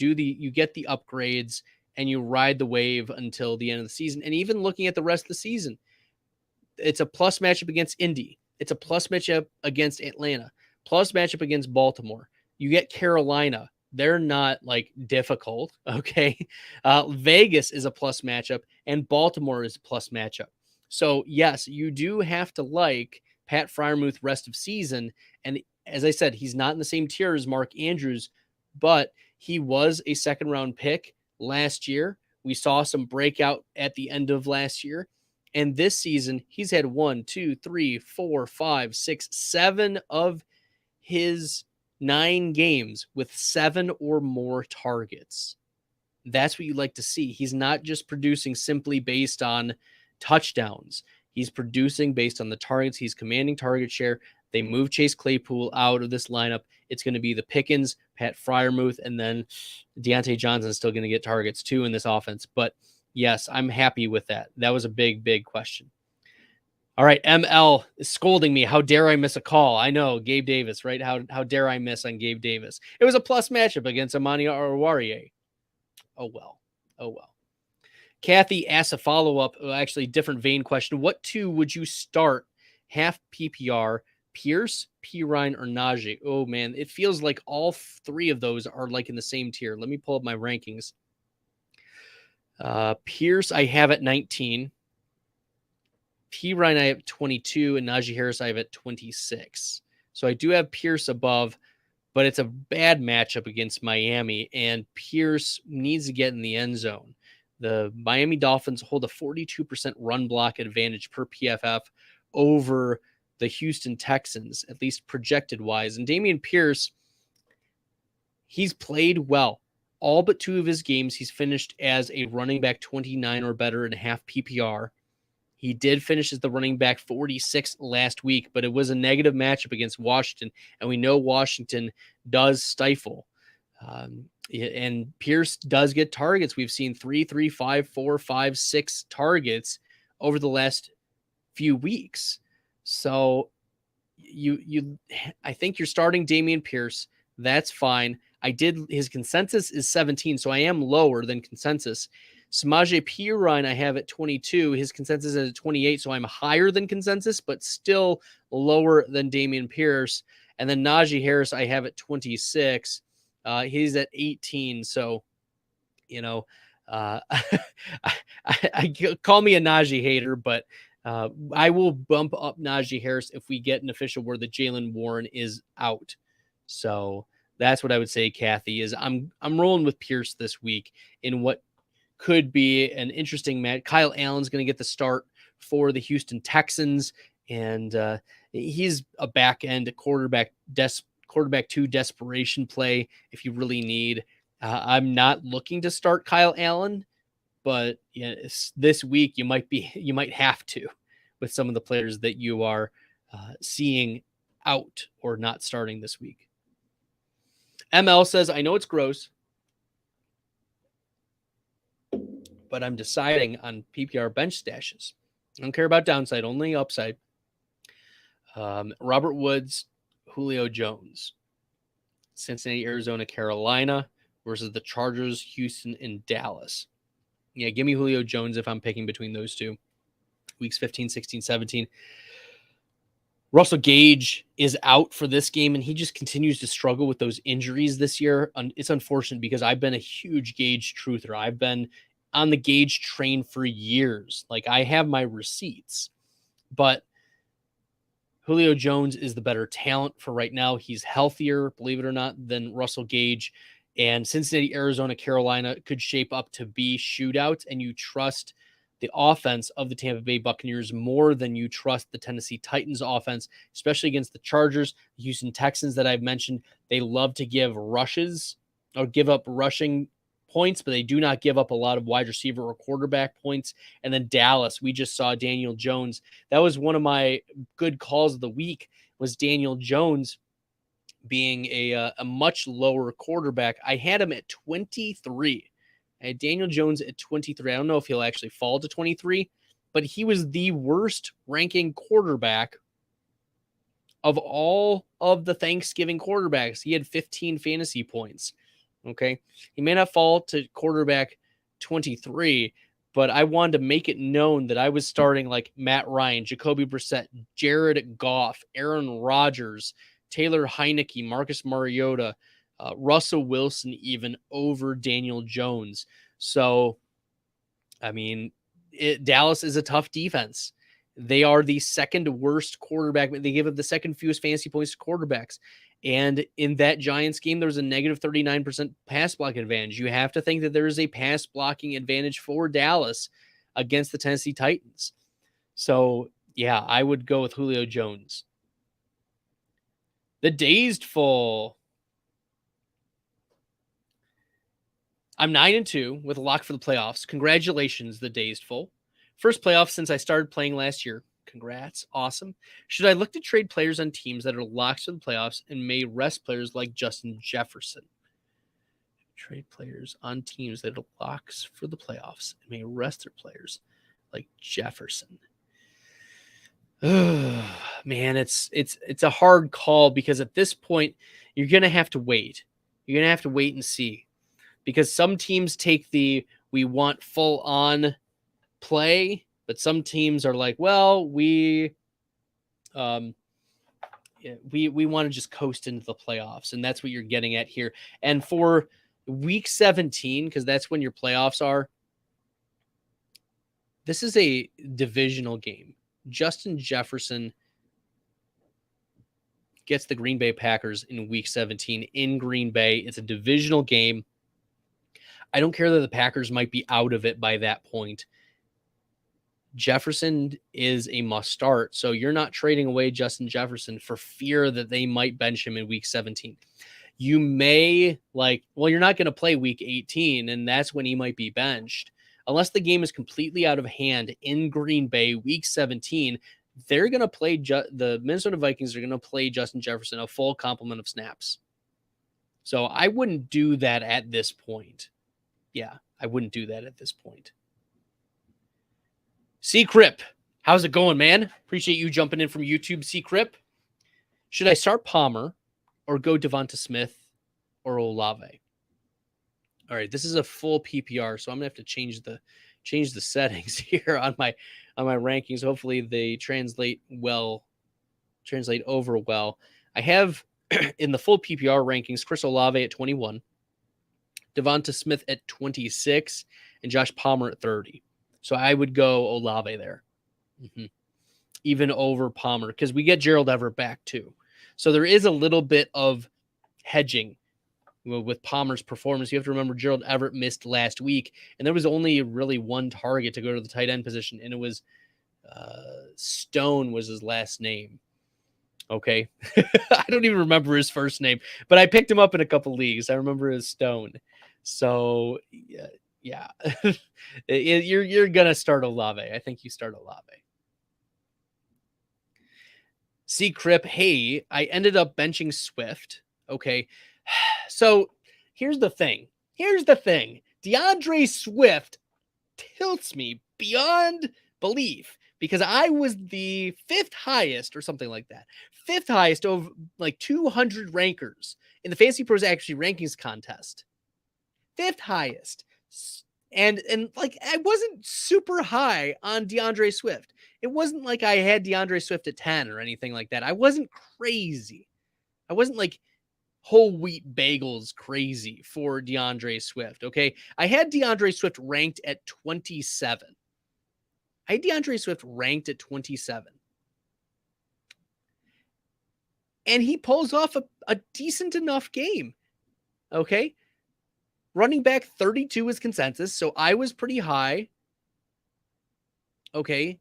get the upgrades, and you ride the wave until the end of the season. And even looking at the rest of the season, it's a plus matchup against Indy. It's a plus matchup against Atlanta. Plus matchup against Baltimore. You get Carolina. They're not like difficult. Okay. Vegas is a plus matchup and Baltimore is a plus matchup. So yes, you do have to like Pat Freiermuth rest of season. And as I said, he's not in the same tier as Mark Andrews, but he was a 2nd round pick last year. We saw some breakout at the end of last year. And this season, he's had 1, 2, 3, 4, 5, 6, 7 of his 9 games with 7 or more targets. That's what you like to see. He's not just producing simply based on touchdowns. He's producing based on the targets. He's commanding target share. They move Chase Claypool out of this lineup. It's going to be the Pickens, Pat Freiermuth, and then Deontay Johnson is still going to get targets too in this offense. But yes, I'm happy with that. That was a big, big question. All right, ML is scolding me. How dare I miss a call? I know, Gabe Davis, right? How dare I miss on Gabe Davis? It was a plus matchup against Amani Oruwariye. Oh, well. Kathy asks a follow-up, actually different vein question. What 2 would you start half PPR, Pierce, Pirine, or Najee? Oh, man, it feels like all 3 of those are like in the same tier. Let me pull up my rankings. Pierce, I have at 19. Pirine, I have 22, and Najee Harris, I have at 26. So I do have Pierce above, but it's a bad matchup against Miami, and Pierce needs to get in the end zone. The Miami Dolphins hold a 42% run block advantage per PFF over the Houston Texans, at least projected wise. And Dameon Pierce, he's played well. all but 2 of his games, he's finished as a running back 29 or better in half PPR. He did finish as the running back 46 last week, but it was a negative matchup against Washington, and we know Washington does stifle. And Pierce does get targets. We've seen 3, 5, 4, 5, 6 targets over the last few weeks. So I think you're starting Dameon Pierce. That's fine. His consensus is 17, so I am lower than consensus. Samaje Perine I have at 22. His consensus is at 28, so I'm higher than consensus, but still lower than Dameon Pierce. And then Najee Harris I have at 26. He's at 18, so, I call me a Najee hater, but I will bump up Najee Harris if we get an official word that Jaylen Warren is out. So that's what I would say, Kathy, is I'm rolling with Pierce this week in what could be an interesting match. Kyle Allen's going to get the start for the Houston Texans, and he's a back end quarterback 2 desperation play if you really need. I'm not looking to start Kyle Allen, but this week you might have to with some of the players that you are seeing out or not starting this week. ML says, I know it's gross, but I'm deciding on PPR bench stashes. I don't care about downside, only upside. Robert Woods, Julio Jones, Cincinnati, Arizona, Carolina versus the Chargers, Houston, and Dallas. Yeah, give me Julio Jones if I'm picking between those two. Weeks 15, 16, 17. Russell Gage is out for this game, and he just continues to struggle with those injuries this year. It's unfortunate because I've been a huge Gage truther. I've been on the Gage train for years. Like, I have my receipts, but Julio Jones is the better talent for right now. He's healthier, believe it or not, than Russell Gage. And Cincinnati, Arizona, Carolina could shape up to be shootouts, and you trust the offense of the Tampa Bay Buccaneers more than you trust the Tennessee Titans offense, especially against the Chargers. The Houston Texans that I've mentioned, they love to give rushes or give up rushing points, but they do not give up a lot of wide receiver or quarterback points. And then Dallas, we just saw Daniel Jones. That was one of my good calls of the week, was Daniel Jones being a much lower quarterback. I had him at 23. I had Daniel Jones at 23. I don't know if he'll actually fall to 23, but he was the worst ranking quarterback of all of the Thanksgiving quarterbacks. He had 15 fantasy points. Okay. He may not fall to quarterback 23, but I wanted to make it known that I was starting like Matt Ryan, Jacoby Brissett, Jared Goff, Aaron Rodgers, Taylor Heineke, Marcus Mariota, Russell Wilson, even over Daniel Jones. So, I mean, Dallas is a tough defense. They are the second worst quarterback. They give up the second fewest fantasy points to quarterbacks. And in that Giants game, there was a negative 39% pass block advantage. You have to think that there is a pass blocking advantage for Dallas against the Tennessee Titans. So, yeah, I would go with Julio Jones. The Dazed Full. I'm 9-2 with a lock for the playoffs. Congratulations, the Dazed Full. First playoff since I started playing last year. Congrats. Awesome. Should I look to trade players on teams that are locks for the playoffs and may rest players like Justin Jefferson? Trade players on teams that are locks for the playoffs and may rest their players like Jefferson. Man, it's a hard call because at this point, you're going to have to wait. You're going to have to wait and see. Because some teams take we want full on play, but some teams are like, well, we want to just coast into the playoffs, and that's what you're getting at here. And for week 17, because that's when your playoffs are, this is a divisional game. Justin Jefferson gets the Green Bay Packers in week 17 in Green Bay. It's a divisional game. I don't care that the Packers might be out of it by that point. Jefferson is a must start, so you're not trading away Justin Jefferson for fear that they might bench him in week 17. you may you're not going to play week 18, and that's when he might be benched. Unless the game is completely out of hand in Green Bay, week 17, they're going to play the Minnesota Vikings are going to play Justin Jefferson a full complement of snaps. So I wouldn't do that at this point. Yeah, I wouldn't do that at this point. C. Crip, how's it going, man? Appreciate you jumping in from YouTube, C. Crip. Should I start Palmer or go Devonta Smith or Olave? All right, this is a full PPR, so I'm gonna have to change the settings here on my rankings. Hopefully they translate over well. I have in the full PPR rankings Chris Olave at 21, Devonta Smith at 26, and Josh Palmer at 30. So I would go Olave there, even over Palmer, because we get Gerald Everett back too. So there is a little bit of hedging with Palmer's performance. You have to remember Gerald Everett missed last week, and there was only really one target to go to the tight end position, and it was Stone was his last name. Okay. I don't even remember his first name, but I picked him up in a couple leagues. I remember his Stone. So yeah, you're going to start Olave. I think you start Olave. C. Crip, hey, I ended up benching Swift. Okay. So here's the thing. DeAndre Swift tilts me beyond belief because I was the 5th highest or something like that. 5th highest of like 200 rankers in the Fantasy Pros Accuracy Rankings contest. 5th highest. And like I wasn't super high on DeAndre Swift. It wasn't like I had DeAndre Swift at 10 or anything like that. I wasn't crazy. I wasn't like whole wheat bagels crazy for DeAndre Swift. Okay. I had DeAndre Swift ranked at 27. I had DeAndre Swift ranked at 27. And he pulls off a decent enough game. Okay. Running back 32 is consensus. So I was pretty high. Okay.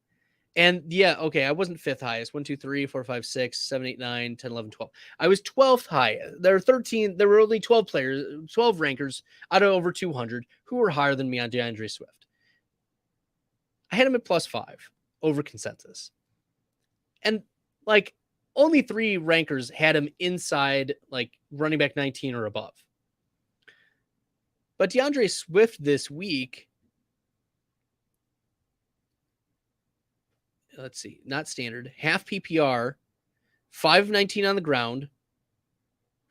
And yeah, okay, I wasn't 5th highest. 1, 2, 3, 4, 5, 6, 7, 8, 9, 10, 11, 12. I was 12th high. There were only 12 players, 12 rankers out of over 200 who were higher than me on DeAndre Swift. I had him at +5 over consensus. And like only 3 rankers had him inside like running back 19 or above. But DeAndre Swift this week, let's see, not standard, half PPR, 5 of 19 on the ground,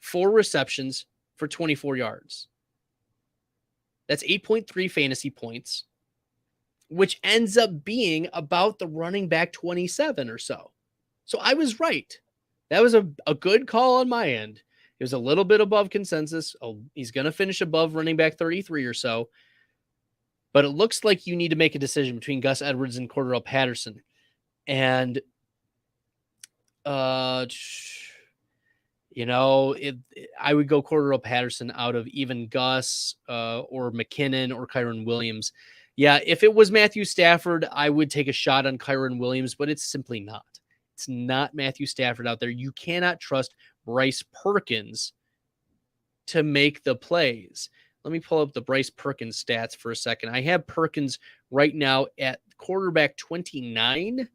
4 receptions for 24 yards. That's 8.3 fantasy points, which ends up being about the running back 27 or so. So I was right. That was a good call on my end. It was a little bit above consensus. Oh, he's going to finish above running back 33 or so. But it looks like you need to make a decision between Gus Edwards and Cordarrelle Patterson. And, I would go Cordarrelle Patterson out of even Gus or McKinnon or Kyren Williams. Yeah, if it was Matthew Stafford, I would take a shot on Kyren Williams, but it's simply not. It's not Matthew Stafford out there. You cannot trust Bryce Perkins to make the plays. Let me pull up the Bryce Perkins stats for a second. I have Perkins right now at quarterback 29.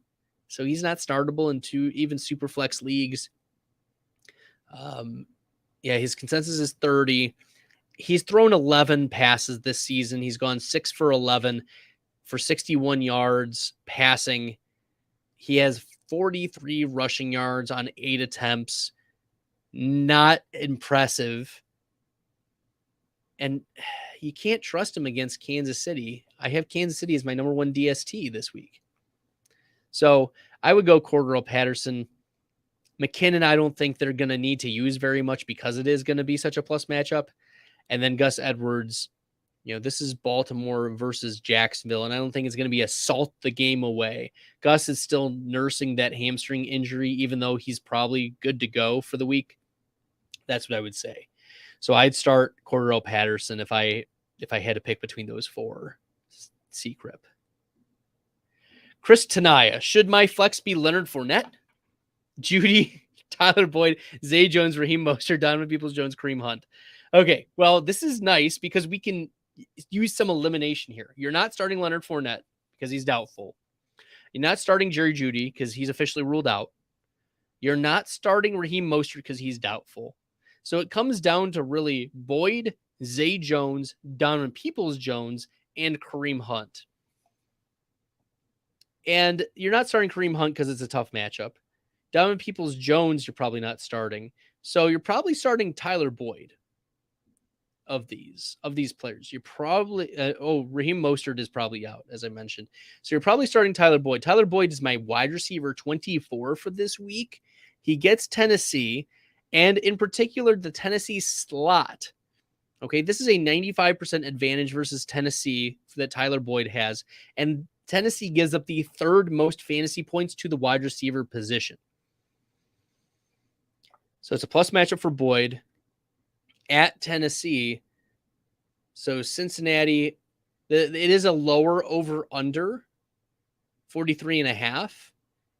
So he's not startable in even super flex leagues. His consensus is 30. He's thrown 11 passes this season. He's gone 6 for 11 for 61 yards passing. He has 43 rushing yards on 8 attempts. Not impressive. And you can't trust him against Kansas City. I have Kansas City as my number 1 DST this week. So I would go Cordarrelle Patterson. McKinnon, I don't think they're going to need to use very much because it is going to be such a plus matchup. And then Gus Edwards, this is Baltimore versus Jacksonville, and I don't think it's going to be a salt the game away. Gus is still nursing that hamstring injury, even though he's probably good to go for the week. That's what I would say. So I'd start Cordarrelle Patterson if I had to pick between those 4. C-Crip. Chris Tanaya, should my flex be Leonard Fournette? Judy Tyler Boyd, Zay Jones, Raheem Mostert, Donovan Peoples-Jones, Kareem Hunt. Okay, well, this is nice because we can use some elimination here. You're not starting Leonard Fournette because he's doubtful. You're not starting Jerry Jeudy because he's officially ruled out. You're not starting Raheem Mostert because he's doubtful. So it comes down to really Boyd, Zay Jones, Donovan Peoples-Jones, and Kareem Hunt. And you're not starting Kareem Hunt because it's a tough matchup. Donovan Peoples-Jones, you're probably not starting. So you're probably starting Tyler Boyd of these players. You're probably, Raheem Mostert is probably out, as I mentioned. So you're probably starting Tyler Boyd. Tyler Boyd is my wide receiver 24 for this week. He gets Tennessee, and in particular, the Tennessee slot. Okay, this is a 95% advantage versus Tennessee that Tyler Boyd has. And Tennessee gives up the third most fantasy points to the wide receiver position. So it's a plus matchup for Boyd at Tennessee. So Cincinnati, it is a lower over under 43.5. And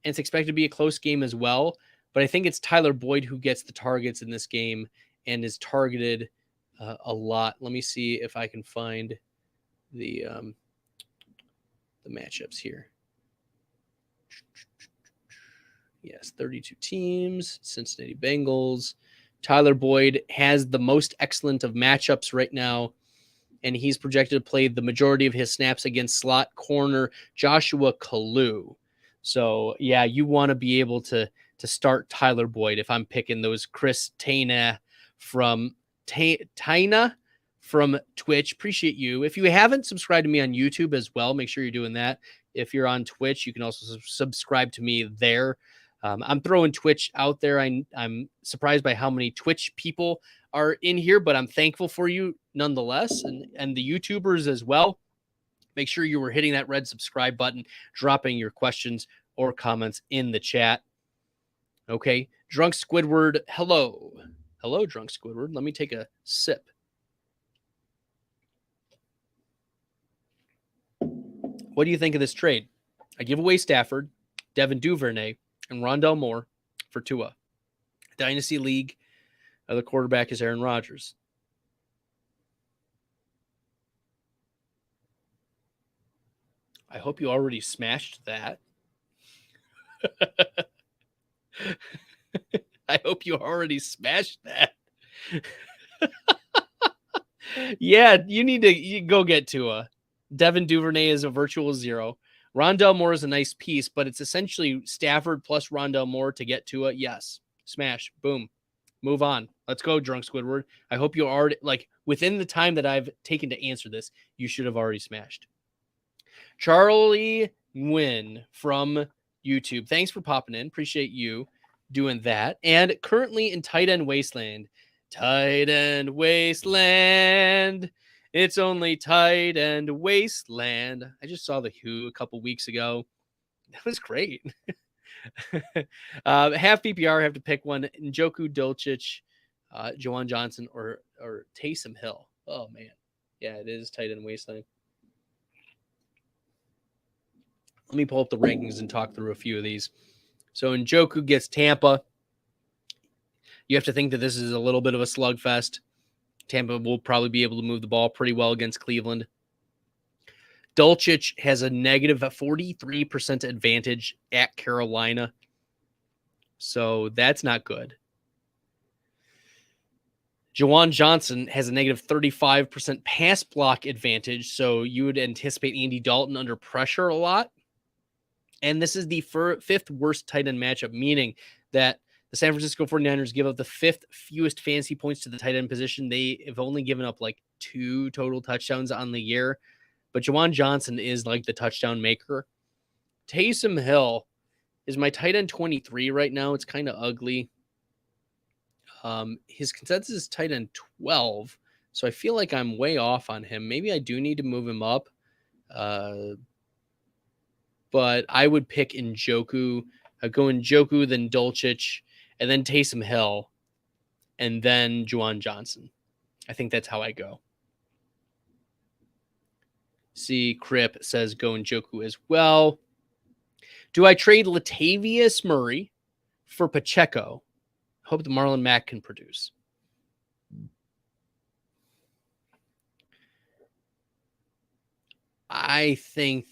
it's expected to be a close game as well. But I think it's Tyler Boyd who gets the targets in this game and is targeted a lot. Let me see if I can find the matchups here. Yes, 32 teams, Cincinnati Bengals. Tyler Boyd has the most excellent of matchups right now, and he's projected to play the majority of his snaps against slot corner Joshua Kalu. So, yeah, you want to be able to start Tyler Boyd if I'm picking those Chris Taina from Twitch. Appreciate you. If you haven't subscribed to me on YouTube as well, make sure you're doing that. If you're on Twitch, you can also subscribe to me there. I'm throwing Twitch out there. I'm surprised by how many Twitch people are in here, but I'm thankful for you nonetheless, and the YouTubers as well. Make sure you were hitting that red subscribe button, dropping your questions or comments in the chat. Okay, Drunk Squidward, hello. Hello, Drunk Squidward. Let me take a sip. What do you think of this trade? I give away Stafford, Devin Duvernay, and Rondale Moore for Tua. Dynasty League, the quarterback is Aaron Rodgers. I hope you already smashed that. I hope you already smashed that. Yeah, you go get Tua. Devin Duvernay is a virtual 0. Rondale Moore is a nice piece, but it's essentially Stafford plus Rondale Moore to get Tua. Yes. Smash. Boom. Move on. Let's go, Drunk Squidward. I hope you already, within the time that I've taken to answer this, you should have already smashed. Charlie Wynn from YouTube. Thanks for popping in. Appreciate you doing that. And currently in Tight End Wasteland. Tight End Wasteland. It's only Tight End Wasteland. I just saw The Who a couple weeks ago. That was great. Half PPR, have to pick one. Njoku, Dulcich, Juwan Johnson, or Taysom Hill. Oh, man. Yeah, it is Tight End Wasteland. Let me pull up the rankings and talk through a few of these. So Njoku gets Tampa. You have to think that this is a little bit of a slugfest. Tampa will probably be able to move the ball pretty well against Cleveland. Dulcich has a negative 43% advantage at Carolina. So that's not good. Juwan Johnson has a negative 35% pass block advantage. So you would anticipate Andy Dalton under pressure a lot. And this is the fifth worst tight end matchup, meaning that the San Francisco 49ers give up the fifth fewest fantasy points to the tight end position. They have only given up 2 total touchdowns on the year. But Juwan Johnson is the touchdown maker. Taysom Hill is my tight end 23 right now. It's kind of ugly. His consensus is tight end 12. So I feel like I'm way off on him. Maybe I do need to move him up. But I would pick Njoku. I'd go Njoku, then Dulcich, and then Taysom Hill, and then Juwan Johnson. I think that's how I go. See, Crip says go Njoku as well. Do I trade Latavius Murray for Pacheco Hope the Marlon Mack can produce. I think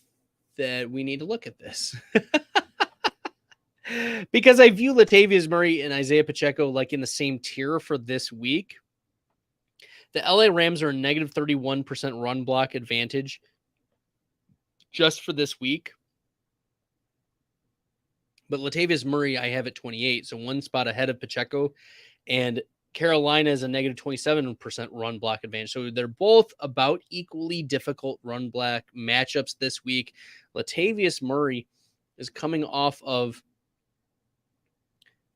that we need to look at this. Because I view Latavius Murray and Isaiah Pacheco like in the same tier for this week. The LA Rams are a negative 31% run block advantage just for this week. But Latavius Murray, I have at 28, so one spot ahead of Pacheco. And Carolina is a negative 27% run block advantage. So they're both about equally difficult run block matchups this week. Latavius Murray is coming off of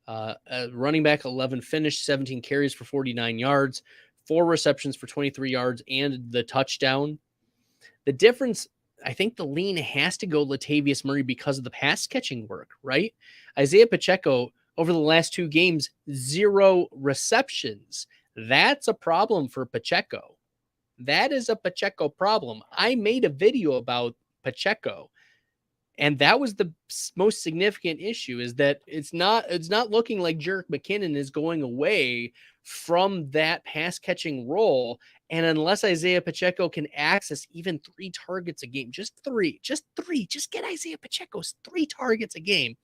a running back 11 finish, 17 carries for 49 yards, 4 receptions for 23 yards, and the touchdown. The difference, I think the lean has to go Latavius Murray because of the pass catching work, right? Isaiah Pacheco, over the last 2 games, 0 receptions. That's a problem for Pacheco. That is a Pacheco problem. I made a video about Pacheco, and that was the most significant issue, is that it's not looking like Jerick McKinnon is going away from that pass catching role. And unless Isaiah Pacheco can access even 3 targets a game, just get Isaiah Pacheco's 3 targets a game.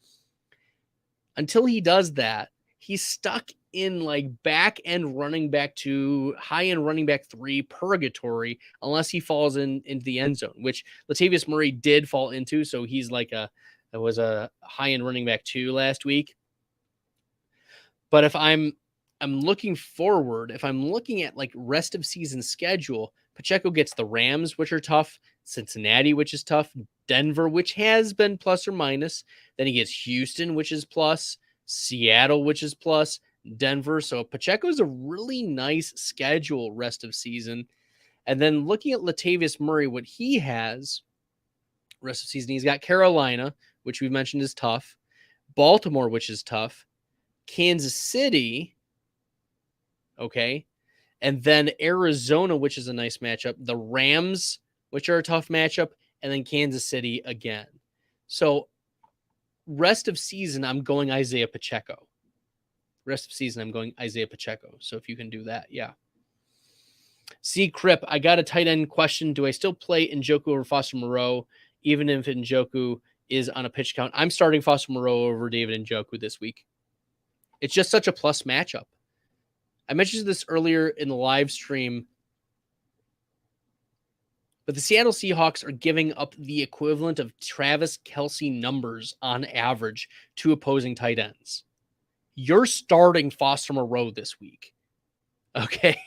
Until he does that, he's stuck in like back end running back 2, high end running back 3 purgatory, unless he falls into the end zone, which Latavius Murray did fall into. So he's like was a high end running back 2 last week. But if I'm looking forward, if I'm looking at like rest of season schedule, Pacheco gets the Rams, which are tough, Cincinnati, which is tough, Denver, which has been plus or minus. Then he gets Houston, which is plus, Seattle, which is plus, Denver. So Pacheco is a really nice schedule rest of season. And then looking at Latavius Murray, what he has rest of season, he's got Carolina, which we've mentioned is tough, Baltimore, which is tough, Kansas City, okay, and then Arizona, which is a nice matchup, the Rams, which are a tough matchup, and then Kansas City again. So rest of season, I'm going Isaiah Pacheco. Rest of season, I'm going Isaiah Pacheco. So if you can do that, yeah. C. Crip, I got a tight end question. Do I still play Njoku over Foster Moreau, even if Njoku is on a pitch count? I'm starting Foster Moreau over David Njoku this week. It's just such a plus matchup. I mentioned this earlier in the live stream, but the Seattle Seahawks are giving up the equivalent of Travis Kelce numbers on average to opposing tight ends. You're starting Foster Moreau this week, okay?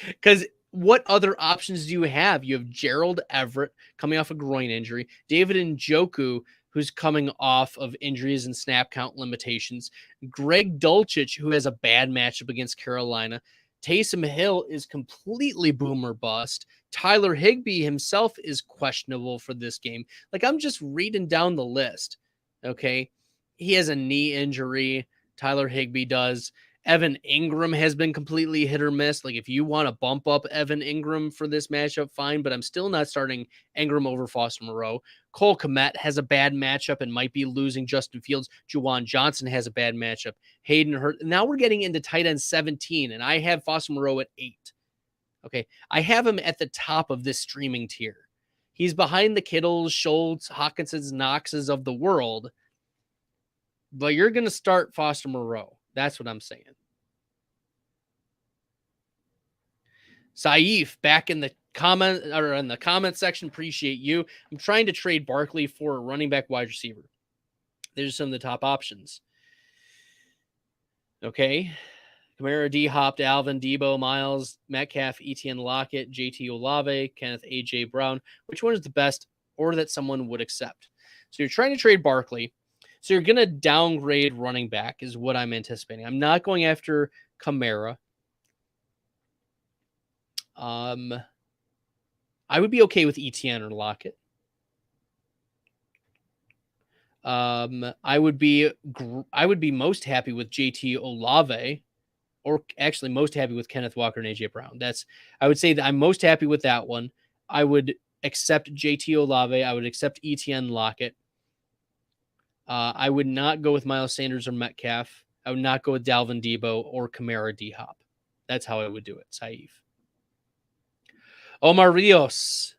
Because what other options do you have? You have Gerald Everett coming off a groin injury, David Njoku, who's coming off of injuries and snap count limitations, Greg Dulcich, who has a bad matchup against Carolina, Taysom Hill is completely boomer bust, Tyler Higbee himself is questionable for this game. Like, I'm just reading down the list, okay? He has a knee injury, Tyler Higbee does. Evan Ingram has been completely hit or miss. Like, if you want to bump up Evan Ingram for this matchup, fine, but I'm still not starting Ingram over Foster Moreau. Cole Kmet has a bad matchup and might be losing Justin Fields. Juwan Johnson has a bad matchup. Hayden Hurst. Now we're getting into tight end 17, and I have Foster Moreau at 8. Okay, I have him at the top of this streaming tier. He's behind the Kittles, Schultz, Hawkinsons, Knoxes of the world, but you're going to start Foster Moreau. That's what I'm saying. Saif, back in the comment section. Appreciate you. I'm trying to trade Barkley for a running back wide receiver. There's some of the top options. Okay. Kamara, D-Hop, Alvin, Debo, Miles, Metcalf, Etienne Lockett, JT Olave, Kenneth A.J. Brown. Which one is the best or that someone would accept? So you're trying to trade Barkley. So you're going to downgrade running back is what I'm anticipating. I'm not going after Kamara. I would be okay with Etienne or Lockett. I would be most happy with JT Olave, or actually most happy with Kenneth Walker and AJ Brown. I would say that I'm most happy with that one. I would accept JT Olave. I would accept Etienne Lockett. I would not go with Miles Sanders or Metcalf. I would not go with Dalvin Debo or Kamara D-Hop. That's how I would do it, Saif. Omar Rios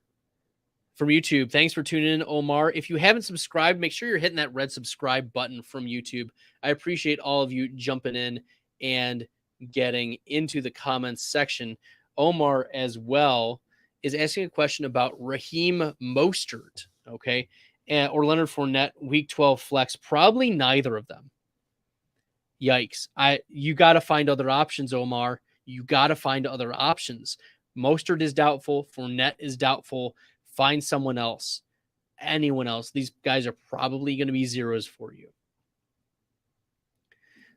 from YouTube. Thanks for tuning in, Omar. If you haven't subscribed, make sure you're hitting that red subscribe button from YouTube. I appreciate all of you jumping in and getting into the comments section. Omar as well is asking a question about Raheem Mostert, okay, or Leonard Fournette, Week 12 flex. Probably neither of them. Yikes. You got to find other options, Omar. You got to find other options. Mostert is doubtful. Fournette is doubtful. Find someone else. Anyone else. These guys are probably going to be zeros for you.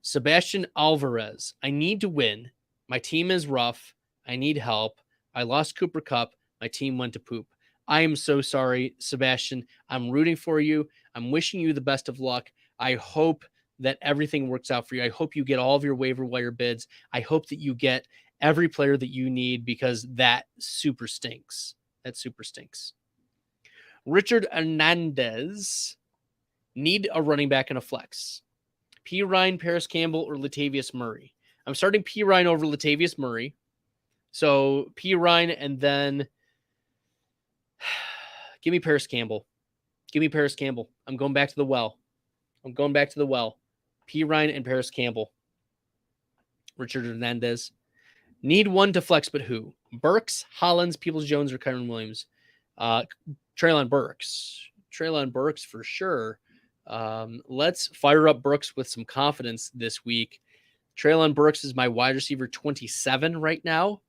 Sebastian Alvarez. I need to win. My team is rough. I need help. I lost Cooper Kupp. My team went to poop. I am so sorry, Sebastian. I'm rooting for you. I'm wishing you the best of luck. I hope that everything works out for you. I hope you get all of your waiver wire bids. I hope that you get every player that you need, because that super stinks. That super stinks. Richard Hernandez. Need a running back and a flex. P. Ryan, Paris Campbell, or Latavius Murray. I'm starting P. Ryan over Latavius Murray. So P. Ryan, and then give me Paris Campbell. Give me Paris Campbell. I'm going back to the well. P. Ryan and Paris Campbell. Richard Hernandez. Need one to flex, but who? Burks, Hollins, Peoples-Jones, or Kyren Williams? Treylon Burks. Treylon Burks for sure. Let's fire up Brooks with some confidence this week. Treylon Burks is my wide receiver 27 right now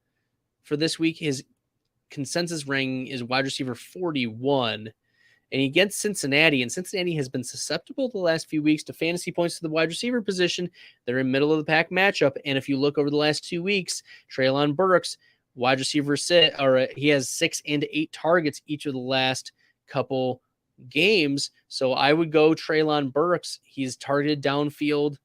for this week. His consensus ranking is wide receiver 41. And he gets Cincinnati, and Cincinnati has been susceptible the last few weeks to fantasy points to the wide receiver position. They're in middle of the pack matchup. And if you look over the last 2 weeks, Treylon Burks, wide receiver he has 6 and 8 targets each of the last couple games. So I would go Treylon Burks. He's targeted downfield.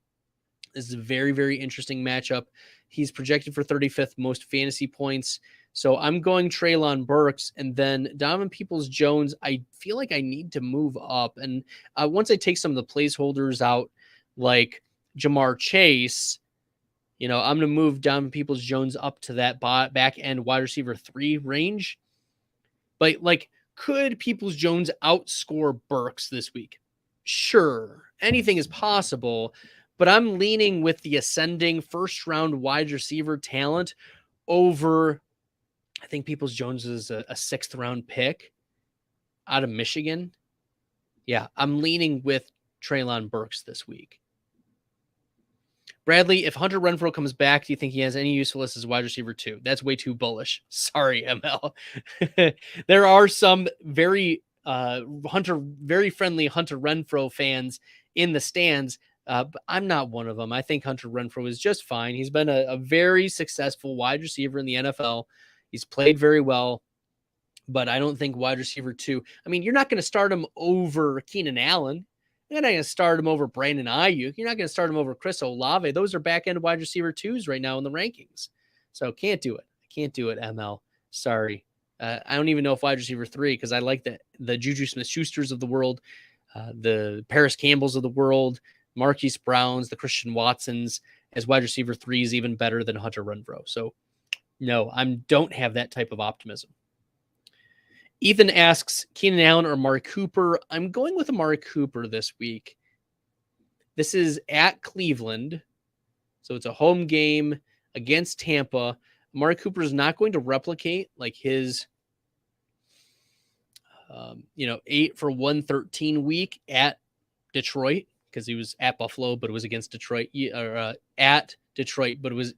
This is a very, very interesting matchup. He's projected for 35th most fantasy points. So I'm going Treylon Burks, and then Donovan Peoples-Jones. I feel like I need to move up. And once I take some of the placeholders out, like Jamar Chase, I'm going to move Donovan Peoples-Jones up to that back end wide receiver 3 range. But could Peoples-Jones outscore Burks this week? Sure. Anything is possible, but I'm leaning with the ascending first round wide receiver talent over, I think Peoples-Jones is a 6th round pick out of Michigan. Yeah, I'm leaning with Treylon Burks this week. Bradley, if Hunter Renfrow comes back, do you think he has any usefulness as wide receiver 2? That's way too bullish. Sorry, ML. There are some very friendly Hunter Renfrow fans in the stands, but I'm not one of them. I think Hunter Renfrow is just fine. He's been a very successful wide receiver in the NFL. He's played very well, but I don't think wide receiver 2. I mean, you're not going to start him over Keenan Allen. You're not going to start him over Brandon Ayuk. You're not going to start him over Chris Olave. Those are back-end wide receiver 2s right now in the rankings. So can't do it. I can't do it, ML. Sorry. I don't even know if wide receiver 3, because I like the Juju Smith-Schusters of the world, the Paris Campbells of the world, Marquise Browns, the Christian Watsons as wide receiver 3s, even better than Hunter Renfrow. So no, I don't have that type of optimism. Ethan asks, Keenan Allen or Amari Cooper? I'm going with Amari Cooper this week. This is at Cleveland, so it's a home game against Tampa. Amari Cooper is not going to replicate his 8 for 113 week at Detroit, because he was at Buffalo, but it was against Detroit, or at Detroit, but it was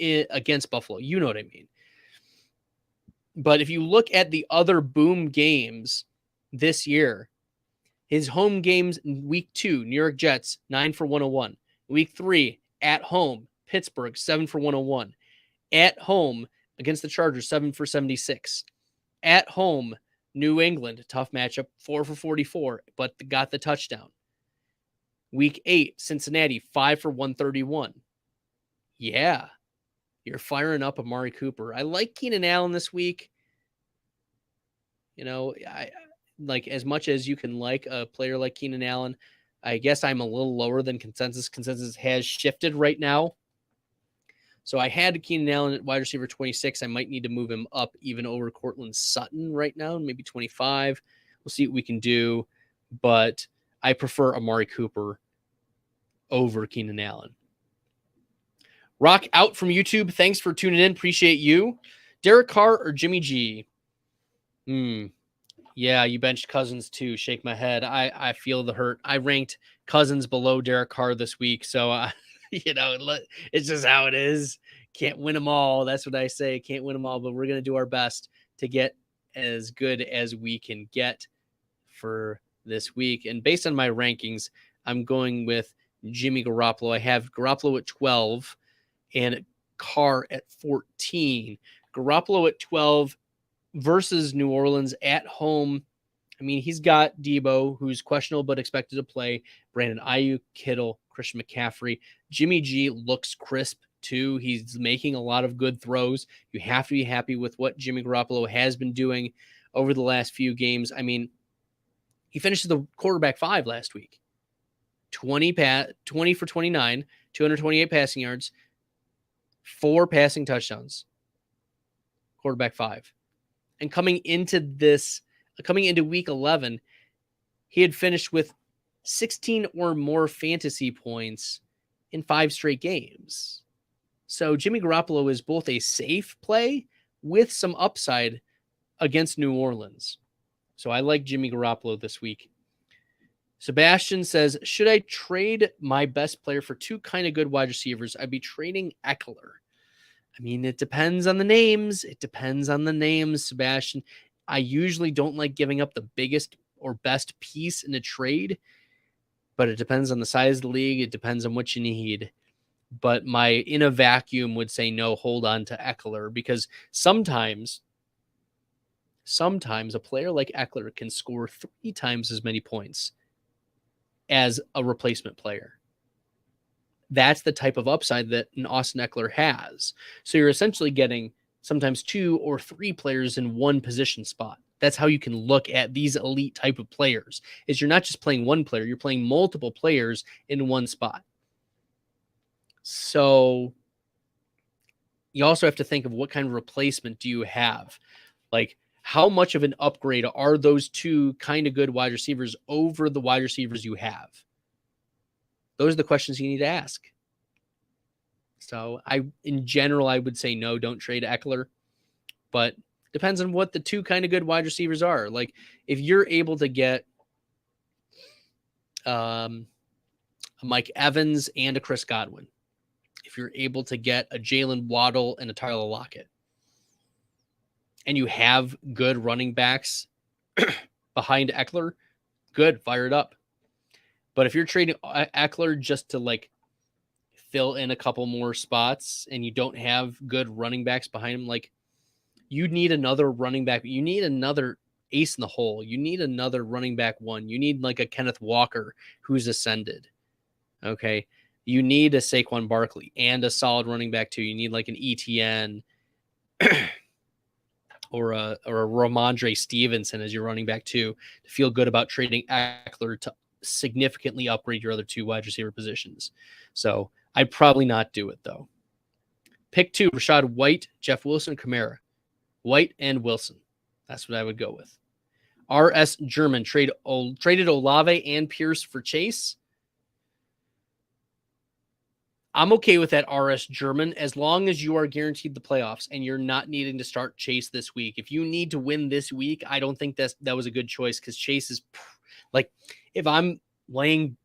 against Buffalo. You know what I mean? But if you look at the other boom games this year, his home games in week 2, New York Jets, 9 for 101. Week 3, at home, Pittsburgh, 7 for 101. At home against the Chargers, 7 for 76. At home, New England, tough matchup, 4 for 44, but got the touchdown. Week 8, Cincinnati, 5 for 131. Yeah. You're firing up Amari Cooper. I like Keenan Allen this week. I like, as much as you can like a player like Keenan Allen, I guess I'm a little lower than consensus. Consensus has shifted right now. So I had Keenan Allen at wide receiver 26. I might need to move him up even over Cortland Sutton right now, maybe 25. We'll see what we can do. But I prefer Amari Cooper over Keenan Allen. Rock out from YouTube. Thanks for tuning in. Appreciate you. Derek Carr or Jimmy G? Yeah, you benched Cousins too. Shake my head. I feel the hurt. I ranked Cousins below Derek Carr this week. So, it's just how it is. Can't win them all. That's what I say. Can't win them all, but we're going to do our best to get as good as we can get for this week. And based on my rankings, I'm going with Jimmy Garoppolo. I have Garoppolo at 12 and Carr at 14. Garoppolo at 12 versus New Orleans at home. I mean, he's got Debo, who's questionable but expected to play, Brandon Ayuk, Kittle, Christian McCaffrey. Jimmy G looks crisp too. He's making a lot of good throws. You have to be happy with what Jimmy Garoppolo has been doing over the last few games. I mean, he finished the quarterback 5 last week. 20 for 29, 228 passing yards, 4 passing touchdowns. Quarterback 5. And coming into week 11, he had finished with 16 or more fantasy points in 5 straight games. So Jimmy Garoppolo is both a safe play with some upside against New Orleans. So I like Jimmy Garoppolo this week. Sebastian says, should I trade my best player for 2 kind of good wide receivers? I'd be trading Eckler. I mean, it depends on the names. Sebastian. I usually don't like giving up the biggest or best piece in a trade, but it depends on the size of the league. It depends on what you need. But my in a vacuum would say no, hold on to Eckler, because sometimes a player like Eckler can score 3 times as many points as a replacement player. That's the type of upside that an Austin Eckler has. So you're essentially getting sometimes 2 or 3 players in one position spot. That's how you can look at these elite type of players, is you're not just playing one player, you're playing multiple players in one spot. So you also have to think of what kind of replacement do you have? Like, how much of an upgrade are those 2 kind of good wide receivers over the wide receivers you have? Those are the questions you need to ask. So in general, I would say no, don't trade Eckler, but depends on what the 2 kind of good wide receivers are. Like, if you're able to get a Mike Evans and a Chris Godwin, if you're able to get a Jalen Waddle and a Tyler Lockett, and you have good running backs behind Eckler, good, fire it up. But if you're trading Eckler just to like fill in a couple more spots and you don't have good running backs behind him, like, you need another running back. You need another ace in the hole. You need another running back 1. You need like a Kenneth Walker who's ascended. Okay. You need a Saquon Barkley and a solid running back 2. You need like an ETN or a Ramondre Stevenson as your running back 2 to feel good about trading Eckler to significantly upgrade your other 2 wide receiver positions. So I'd probably not do it though. Pick 2, Rachaad White, Jeff Wilson, Kamara. White and Wilson. That's what I would go with. R.S. German traded Olave and Pierce for Chase. I'm okay with that, R.S. German, as long as you are guaranteed the playoffs and you're not needing to start Chase this week. If you need to win this week, I don't think that was a good choice, because Chase is like, if I'm making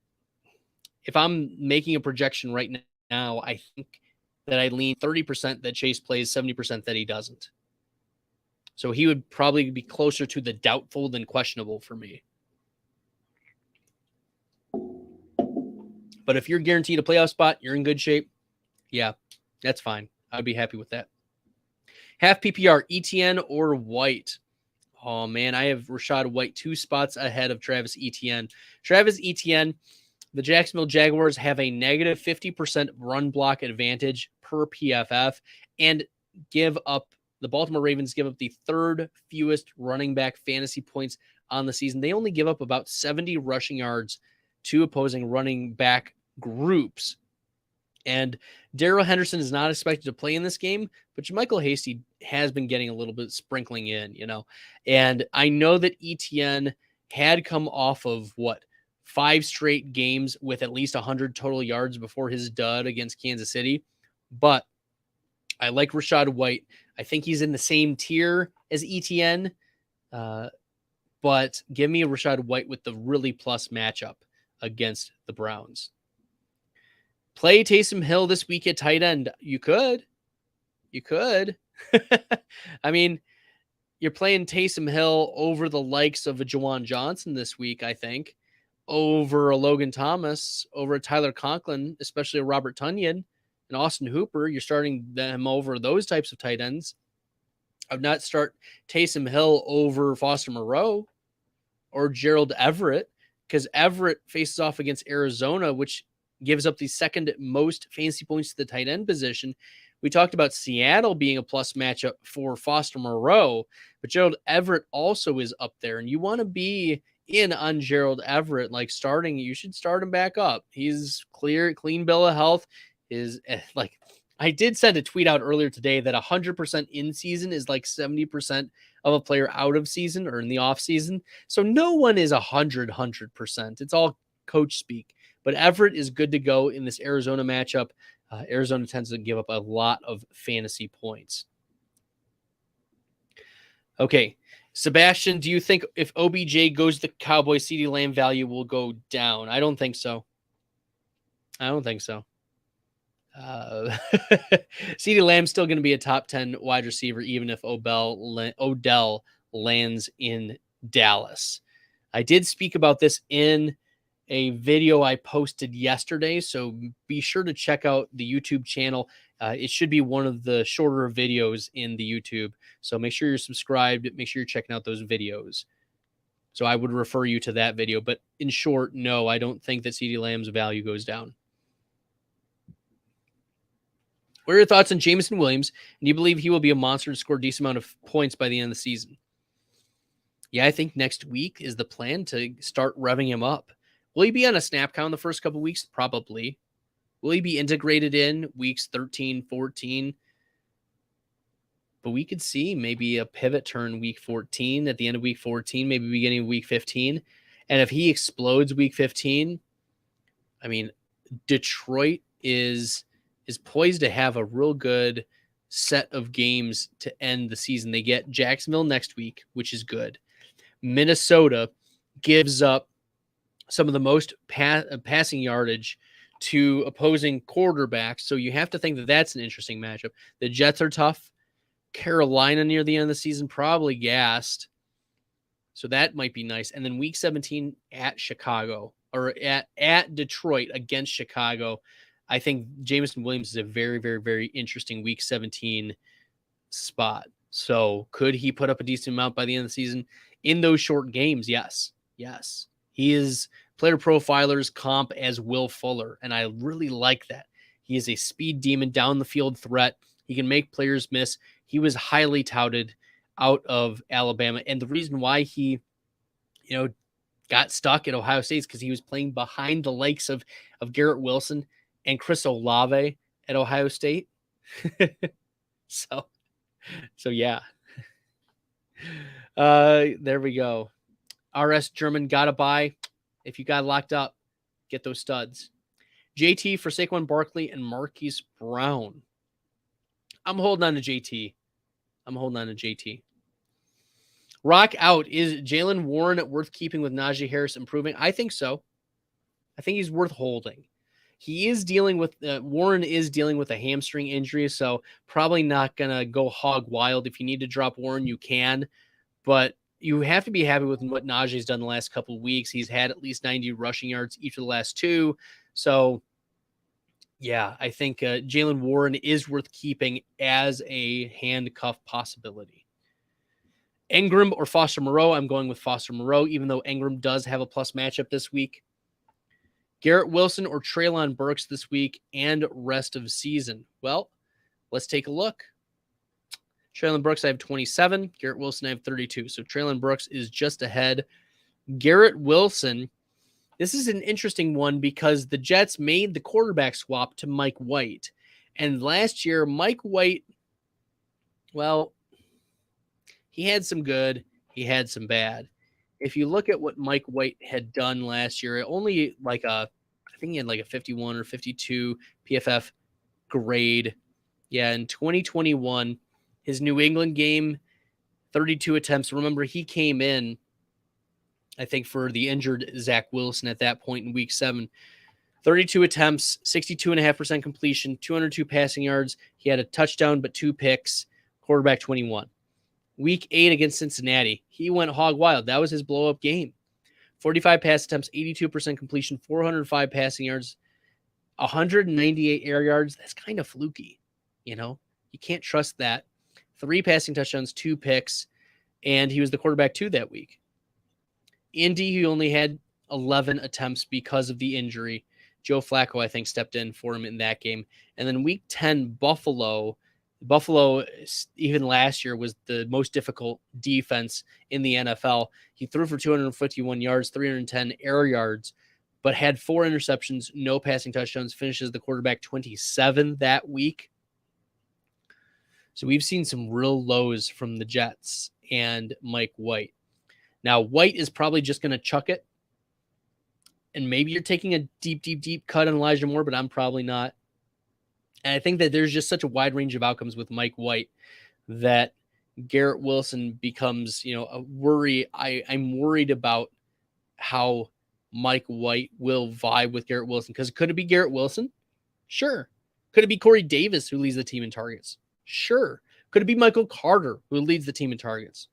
a projection right now, I think that I lean 30% that Chase plays, 70% that he doesn't. So he would probably be closer to the doubtful than questionable for me. But if you're guaranteed a playoff spot, you're in good shape. Yeah, that's fine. I'd be happy with that. Half PPR, ETN or White? Oh, man, I have Rachaad White 2 spots ahead of Travis Etienne. Travis Etienne, the Jacksonville Jaguars have a negative 50% run block advantage per PFF, and the Baltimore Ravens give up the 3rd fewest running back fantasy points on the season. They only give up about 70 rushing yards to opposing running back groups. And Darrell Henderson is not expected to play in this game, but Michael Hasty has been getting a little bit sprinkling in, And I know that ETN had come off of 5 straight games with at least 100 total yards before his dud against Kansas City. But I like Rachaad White. I think he's in the same tier as ETN. But give me Rachaad White with the really plus matchup against the Browns. Play Taysom Hill this week at tight end. You could. I mean, you're playing Taysom Hill over the likes of a Juwan Johnson this week, I think, over a Logan Thomas, over a Tyler Conklin, especially a Robert Tonyan and Austin Hooper. You're starting them over those types of tight ends. I would not start Taysom Hill over Foster Moreau or Gerald Everett, because Everett faces off against Arizona, which gives up the second most fantasy points to the tight end position. We talked about Seattle being a plus matchup for Foster Moreau, but Gerald Everett also is up there, and you want to be in on Gerald Everett, you should start him back up. He's clean bill of health. I did send a tweet out earlier today that 100% in season is like 70% of a player out of season or in the off season. So no one is 100%. It's all coach speak. But Everett is good to go in this Arizona matchup. Arizona tends to give up a lot of fantasy points. Okay, Sebastian, do you think if OBJ goes to the Cowboys, CeeDee Lamb value will go down? I don't think so. CeeDee Lamb's still going to be a top 10 wide receiver, even if Odell lands in Dallas. I did speak about this in a video I posted yesterday, so be sure to check out the YouTube channel. It should be one of the shorter videos in the YouTube, so make sure you're subscribed. Make sure you're checking out those videos. So I would refer you to that video, but in short, no, I don't think that CeeDee Lamb's value goes down. What are your thoughts on Jameson Williams? And do you believe he will be a monster and score a decent amount of points by the end of the season? Yeah, I think next week is the plan to start revving him up. Will he be on a snap count the first couple of weeks? Probably. Will he be integrated in weeks 13, 14? But we could see maybe a pivot turn week 14, at the end of week 14, maybe beginning of week 15. And if he explodes week 15, I mean, Detroit is poised to have a real good set of games to end the season. They get Jacksonville next week, which is good. Minnesota gives up some of the most passing yardage to opposing quarterbacks. So you have to think that that's an interesting matchup. The Jets are tough. Carolina near the end of the season, probably gassed. So that might be nice. And then week 17 at Chicago, or at Detroit against Chicago. I think Jameson Williams is a very, very, very interesting week 17 spot. So could he put up a decent amount by the end of the season in those short games? Yes. He is Player Profiler's comp as Will Fuller, and I really like that. He is a speed demon, down the field threat. He can make players miss. He was highly touted out of Alabama, and the reason why he, got stuck at Ohio State is because he was playing behind the likes of Garrett Wilson and Chris Olave at Ohio State. So yeah. There we go. RS German got a buy. If you got locked up, get those studs. JT for Saquon Barkley and Marquise Brown. I'm holding on to JT. Rock out. Is Jaylen Warren worth keeping with Najee Harris improving? I think so. I think he's worth holding. He is dealing with Warren is dealing with a hamstring injury, so probably not gonna go hog wild. If you need to drop Warren, you can, but you have to be happy with what Najee's done the last couple of weeks. He's had at least 90 rushing yards each of the last two. So, yeah, I think Jaylen Warren is worth keeping as a handcuff possibility. Engram or Foster Moreau? I'm going with Foster Moreau, even though Engram does have a plus matchup this week. Garrett Wilson or Treylon Burks this week and rest of season? Well, let's take a look. Treylon Burks, I have 27. Garrett Wilson, I have 32. So Treylon Burks is just ahead. Garrett Wilson This is an interesting one because the Jets made the quarterback swap to Mike White. And last year, Mike White, well, he had some good, he had some bad. If you look at what Mike White had done last year, only like I think he had like a 51 or 52 PFF grade. Yeah, in 2021, his New England game, 32 attempts. Remember, he came in, I think, for the injured Zach Wilson at that point in week 7. 32 attempts, 62.5% completion, 202 passing yards. He had a touchdown, but 2 picks, quarterback 21. Week 8 against Cincinnati, he went hog wild. That was his blow-up game. 45 pass attempts, 82% completion, 405 passing yards, 198 air yards. That's kind of fluky, you know? You can't trust that. 3 passing touchdowns, 2 picks, and he was the quarterback 2 that week. Indy, he only had 11 attempts because of the injury. Joe Flacco, I think, stepped in for him in that game. And then week 10, Buffalo, even last year, was the most difficult defense in the NFL. He threw for 251 yards, 310 air yards, but had 4 interceptions, no passing touchdowns, finishes the quarterback 27 that week. So we've seen some real lows from the Jets and Mike White. Now, White is probably just going to chuck it. And maybe you're taking a deep cut on Elijah Moore, but I'm probably not. And I think that there's just such a wide range of outcomes with Mike White that Garrett Wilson becomes, a worry. I'm worried about how Mike White will vibe with Garrett Wilson. Because could it be Garrett Wilson? Sure. Could it be Corey Davis who leads the team in targets? Sure. Could it be Michael Carter who leads the team in targets?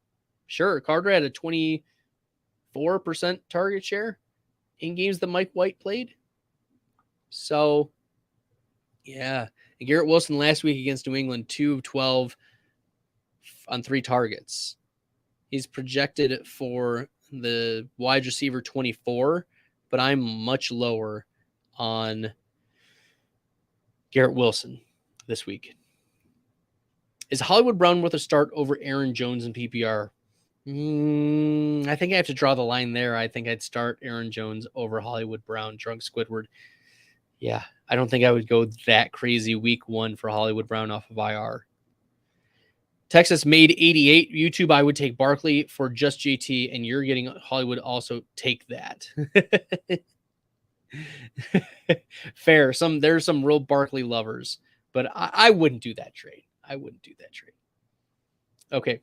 Sure. Carter had a 24% target share in games that Mike White played. So, yeah. And Garrett Wilson last week against New England, 2 of 12 on 3 targets. He's projected for the wide receiver 24, but I'm much lower on Garrett Wilson this week. Is Hollywood Brown worth a start over Aaron Jones in PPR? I think I have to draw the line there. I think I'd start Aaron Jones over Hollywood Brown, Drunk Squidward. Yeah, I don't think I would go that crazy week 1 for Hollywood Brown off of IR. Texas made 88. YouTube, I would take Barkley for just JT, and you're getting Hollywood. Also take that. Fair. There's some real Barkley lovers, but I wouldn't do that trade. Okay.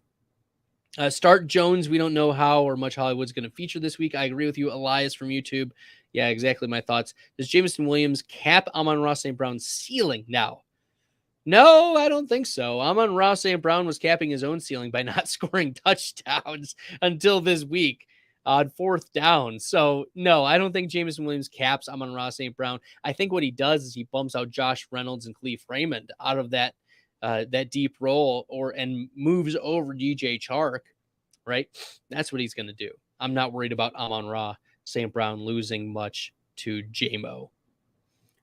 Start Jones. We don't know how or much Hollywood's going to feature this week. I agree with you. Elias from YouTube. Yeah, exactly my thoughts. Does Jameson Williams cap Amon-Ra St. Brown's ceiling now? No, I don't think so. Amon-Ra St. Brown was capping his own ceiling by not scoring touchdowns until this week on 4th down. So, no, I don't think Jameson Williams caps Amon-Ra St. Brown. I think what he does is he bumps out Josh Reynolds and Khalif Raymond out of that deep role and moves over DJ Chark, right? That's what he's going to do. I'm not worried about Amon-Ra St. Brown losing much to JMO.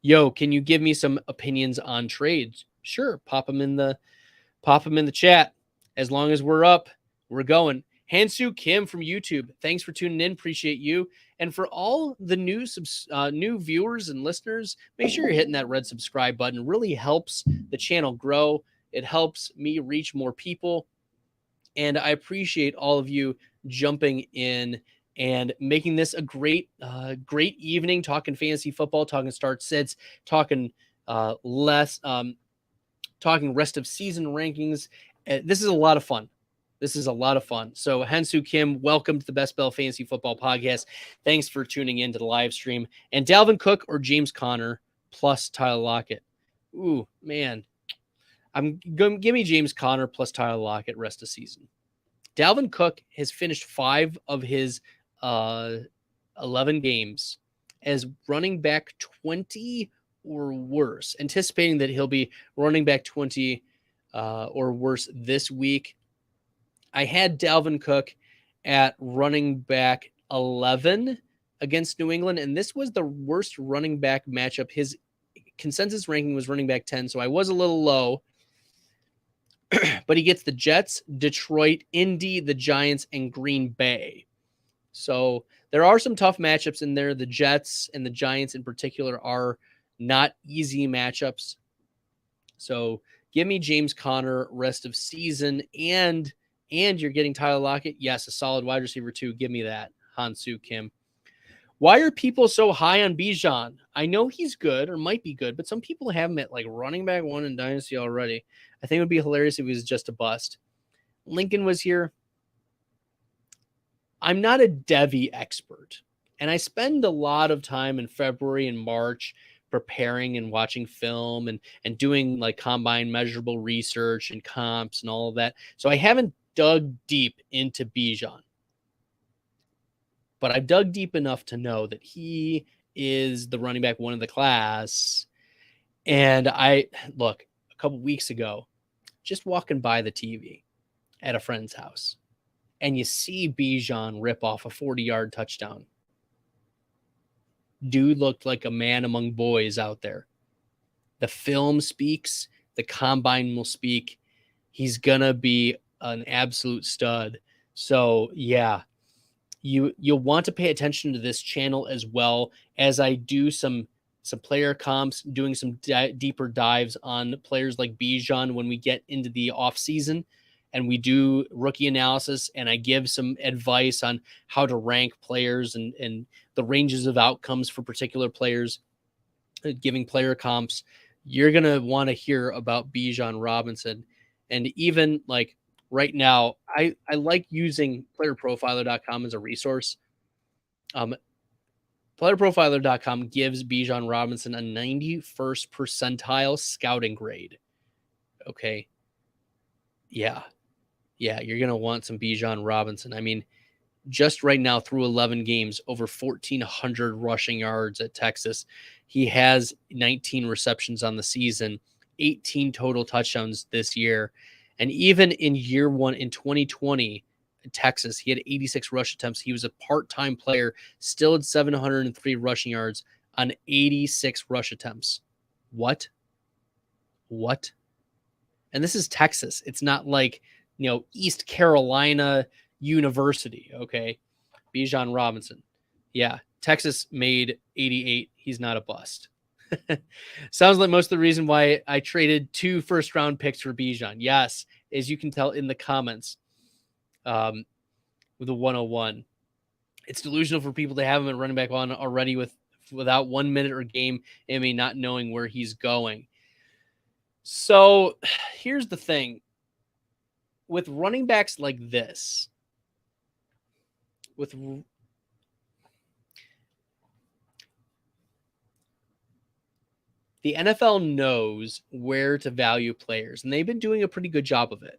Yo, can you give me some opinions on trades? Sure. Pop them in the chat. As long as we're up, we're going. Hansu Kim from YouTube. Thanks for tuning in. Appreciate you. And for all the new viewers and listeners, make sure you're hitting that red subscribe button. It really helps the channel grow. It helps me reach more people. And I appreciate all of you jumping in and making this a great evening, talking fantasy football, talking start sits, talking talking rest of season rankings. This is a lot of fun. So Hansu Kim, welcome to the Best Bell Fantasy Football Podcast. Thanks for tuning in to the live stream. And Dalvin Cook or James Conner plus Tyler Lockett. Ooh, man. Give me James Conner plus Tyler Lockett rest of season. Dalvin Cook has finished 5 of his 11 games as running back 20 or worse, anticipating that he'll be running back 20 or worse this week. I had Dalvin Cook at running back 11 against New England, and this was the worst running back matchup. His consensus ranking was running back 10, so I was a little low. But he gets the Jets, Detroit, Indy, the Giants, and Green Bay. So there are some tough matchups in there. The Jets and the Giants in particular are not easy matchups. So give me James Conner rest of season, and you're getting Tyler Lockett. Yes, a solid wide receiver too. Give me that. Hansu Kim. Why are people so high on Bijan? I know he's good or might be good, but some people have him at like running back 1 in Dynasty already. I think it would be hilarious if he was just a bust. Lincoln was here. I'm not a Devy expert, and I spend a lot of time in February and March preparing and watching film and doing like combine measurable research and comps and all of that. So I haven't dug deep into Bijan, but I've dug deep enough to know that he is the running back 1 of the class. And I look, a couple weeks ago, just walking by the TV at a friend's house, and you see Bijan rip off a 40-yard touchdown. Dude looked like a man among boys out there. The film speaks. The combine will speak. He's going to be an absolute stud. So, yeah, you'll want to pay attention to this channel as well as I do some player comps, doing some deeper dives on players like Bijan when we get into the offseason. And we do rookie analysis, and I give some advice on how to rank players and the ranges of outcomes for particular players, giving player comps. You're going to want to hear about Bijan Robinson. And even like right now, I like using playerprofiler.com as a resource. Playerprofiler.com gives Bijan Robinson a 91st percentile scouting grade. Okay. Yeah, you're going to want some Bijan Robinson. I mean, just right now through 11 games, over 1,400 rushing yards at Texas. He has 19 receptions on the season, 18 total touchdowns this year. And even in year 1 in 2020 in Texas, he had 86 rush attempts. He was a part-time player, still had 703 rushing yards on 86 rush attempts. What? And this is Texas. It's not like, East Carolina University, okay? Bijan Robinson. Yeah, Texas made 88. He's not a bust. Sounds like most of the reason why I traded 2 first-round picks for Bijan. Yes, as you can tell in the comments with the 101. It's delusional for people to have him at running back 1 already without 1 minute or game, and me not knowing where he's going. So here's the thing. With running backs like this, the NFL knows where to value players, and they've been doing a pretty good job of it.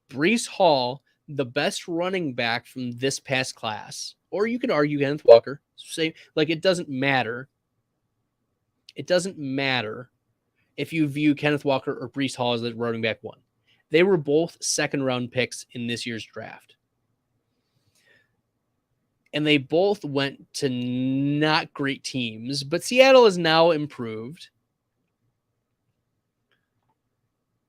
Breece Hall, the best running back from this past class, or you could argue Kenneth Walker, say like it doesn't matter. It doesn't matter if you view Kenneth Walker or Breece Hall as the running back 1. They were both second-round picks in this year's draft. And they both went to not great teams, but Seattle has now improved.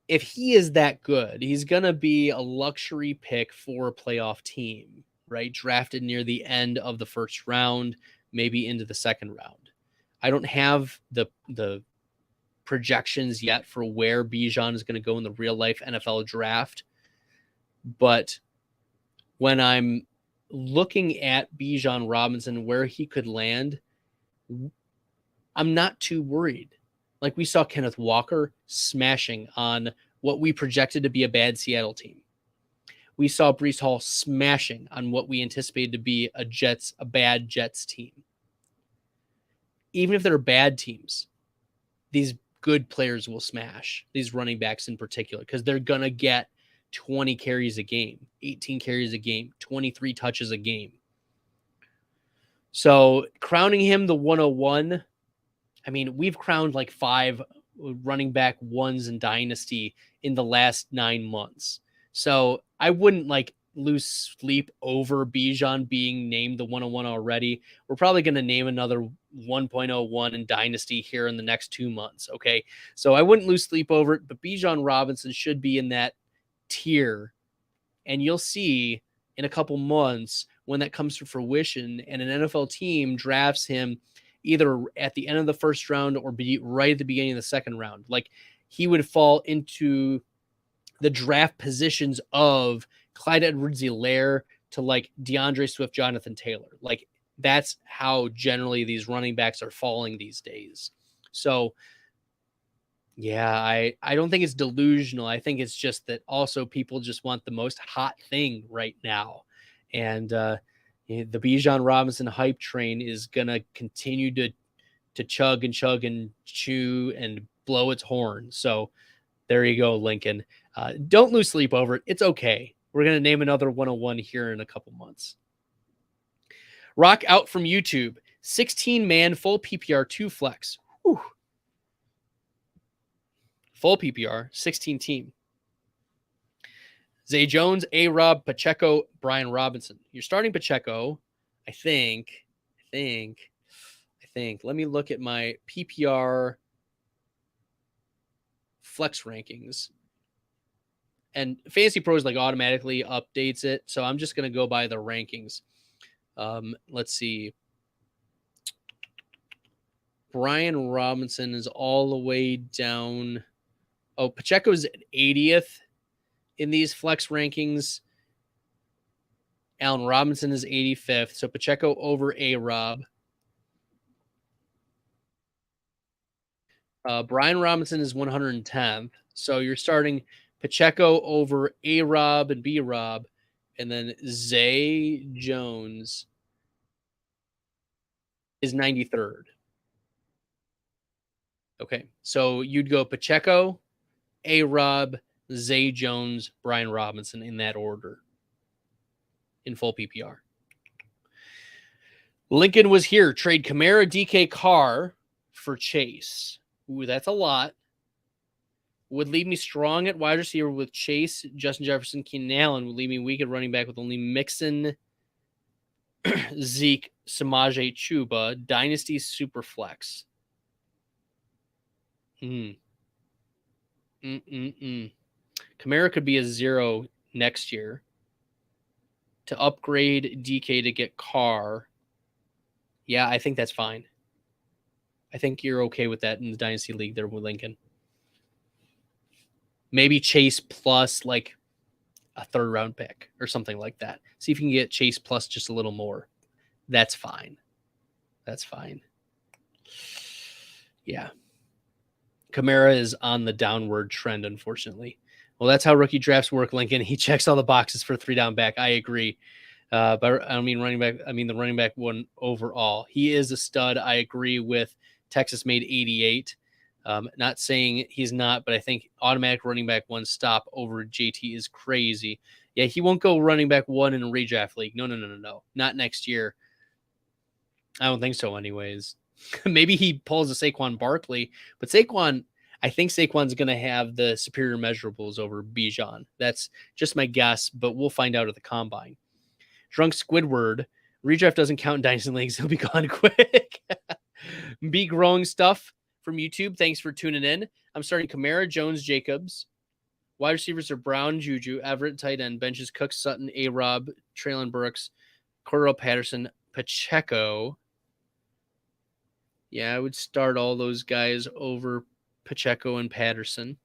If he is that good, he's going to be a luxury pick for a playoff team, right? Drafted near the end of the first round, maybe into the second round. I don't have the projections yet for where Bijan is going to go in the real life NFL draft. But when I'm looking at Bijan Robinson, where he could land, I'm not too worried. Like we saw Kenneth Walker smashing on what we projected to be a bad Seattle team. We saw Breece Hall smashing on what we anticipated to be a bad Jets team. Even if they're bad teams, these good players will smash, these running backs in particular, because they're going to get 20 carries a game, 18 carries a game, 23 touches a game. So crowning him the 101, I mean, we've crowned like 5 running back 1s in Dynasty in the last 9 months. So I wouldn't like lose sleep over Bijan being named the 101 already. We're probably going to name another 1.01 in Dynasty here in the next 2 months. Okay. So I wouldn't lose sleep over it, but Bijan Robinson should be in that tier. And you'll see in a couple months when that comes to fruition and an NFL team drafts him either at the end of the first round or be right at the beginning of the second round. Like, he would fall into the draft positions of Clyde Edwards-Helaire to like DeAndre Swift, Jonathan Taylor. Like, that's how generally these running backs are falling these days. So yeah, I don't think it's delusional. I think it's just that also people just want the most hot thing right now. And the Bijan Robinson hype train is going to continue to chug and chew and blow its horn. So there you go, Lincoln. Don't lose sleep over it. It's okay. We're going to name another 101 here in a couple months. Rock out from YouTube. 16-man full PPR 2 flex. Whew. Full PPR, 16 team. Zay Jones, A-Rob, Pacheco, Brian Robinson. You're starting Pacheco, I think. Let me look at my PPR flex rankings. And Fantasy Pros like automatically updates it, so I'm just going to go by the rankings. Let's see. Brian Robinson is all the way down. Oh, Pacheco is 80th in these flex rankings. Allen Robinson is 85th. So Pacheco over A-Rob. Brian Robinson is 110th. So you're starting Pacheco over A-Rob and B-Rob. And then Zay Jones is 93rd. Okay. So you'd go Pacheco, A-Rob, Zay Jones, Brian Robinson in that order in full PPR. Lincoln was here. Trade Kamara, DK Carr for Chase. Ooh, that's a lot. Would leave me strong at wide receiver with Chase, Justin Jefferson, Keenan Allen. Would leave me weak at running back with only Mixon, Zeke, Samaje Chuba. Dynasty Superflex. Kamara could be a 0 next year. To upgrade DK to get Carr. Yeah, I think that's fine. I think you're okay with that in the Dynasty League there with Lincoln. Maybe Chase plus like a 3rd round pick or something like that. See if you can get Chase plus just a little more. That's fine. Yeah. Kamara is on the downward trend, unfortunately. Well, that's how rookie drafts work, Lincoln. He checks all the boxes for 3-down back. I agree. But I don't mean running back. I mean the running back one overall. He is a stud. I agree with Texas made 88. Not saying he's not, but I think automatic running back 1 stop over JT is crazy. Yeah, he won't go running back 1 in a redraft league. No. Not next year. I don't think so anyways. Maybe he pulls a Saquon Barkley, but I think Saquon's going to have the superior measurables over Bijan. That's just my guess, but we'll find out at the combine. Drunk Squidward, redraft doesn't count in Dynasty Leagues. He'll be gone quick. Be growing stuff from YouTube. Thanks for tuning in. I'm starting Kamara, Jones, Jacobs. Wide receivers are Brown, Juju, Everett, tight end, benches, Cook, Sutton, A-Rob, Traylon Burks, Cordell Patterson, Pacheco. Yeah, I would start all those guys over Pacheco and Patterson.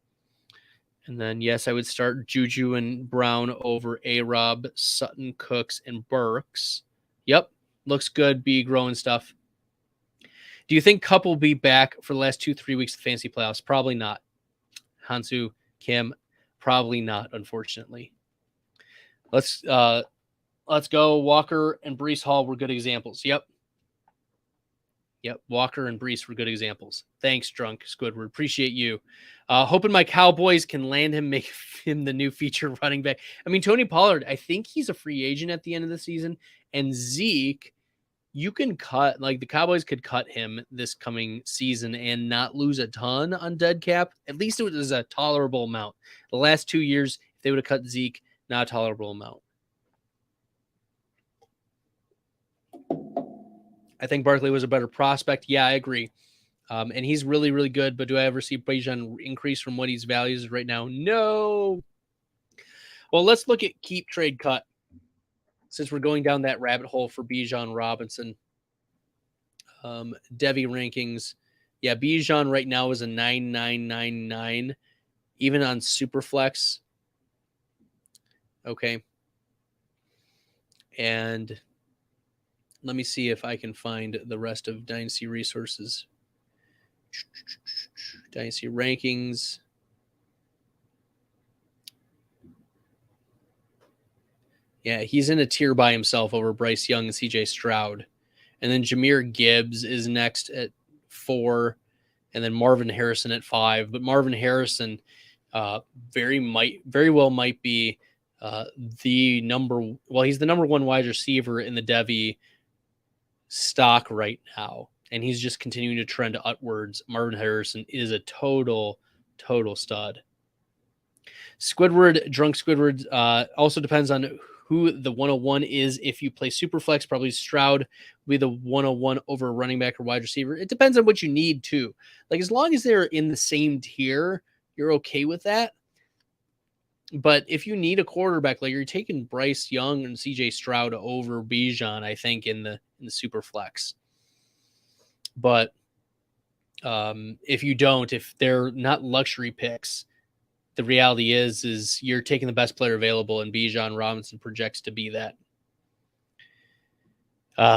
And then, yes, I would start Juju and Brown over A-Rob, Sutton, Cooks, and Burks. Yep, looks good. Be growing stuff. Do you think Kupp will be back for the last 2-3 weeks of the fantasy playoffs? Probably not. Hansu, Kim, probably not, unfortunately. Let's go. Walker and Breece Hall were good examples. Yep, Walker and Breece were good examples. Thanks, Drunk Squidward. Appreciate you. Hoping my Cowboys can land him, make him the new feature running back. I mean, Tony Pollard, I think he's a free agent at the end of the season. And Zeke, you can cut, like the Cowboys could cut him this coming season and not lose a ton on dead cap. At least it was a tolerable amount. The last 2 years, if they would have cut Zeke, not a tolerable amount. I think Barkley was a better prospect. Yeah, I agree. And he's really, really good. But do I ever see Bijan increase from what he's values right now? No. Well, let's look at keep, trade, cut. since we're going down that rabbit hole for Bijan Robinson, Devy rankings. Yeah, Bijan right now is a 9999, even on Superflex. Okay. And let me see if I can find the rest of Dynasty resources. Dynasty rankings. Yeah, he's in a tier by himself over Bryce Young and CJ Stroud. And then Jahmyr Gibbs is next at 4, and then Marvin Harrison at 5. But Marvin Harrison very well might be he's the number 1 wide receiver in the Devy stock right now, and he's just continuing to trend upwards. Marvin Harrison is a total stud. Drunk Squidward also depends on who the 101 is. If you play Superflex, probably Stroud will be the 101 over a running back or wide receiver. It depends on what you need too. Like, as long as they're in the same tier, you're okay with that. But if you need a quarterback, like, you're taking Bryce Young and CJ Stroud over Bijan, I think, in the Superflex. But if they're not luxury picks, the reality is you're taking the best player available, and Bijan Robinson projects to be that.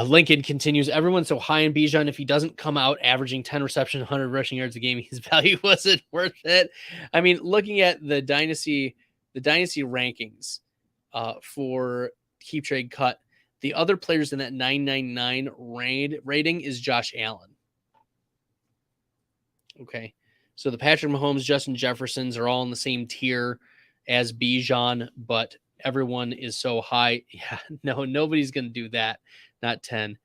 Lincoln continues, everyone's so high in Bijan. If he doesn't come out averaging 10 receptions, 100 rushing yards a game, his value wasn't worth it. I mean, looking at the dynasty rankings for Keep Trade Cut, the other players in that 999 rating is Josh Allen. Okay. So the Patrick Mahomes, Justin Jeffersons are all in the same tier as Bijan, but everyone is so high. Yeah, no, nobody's going to do that. Not 10.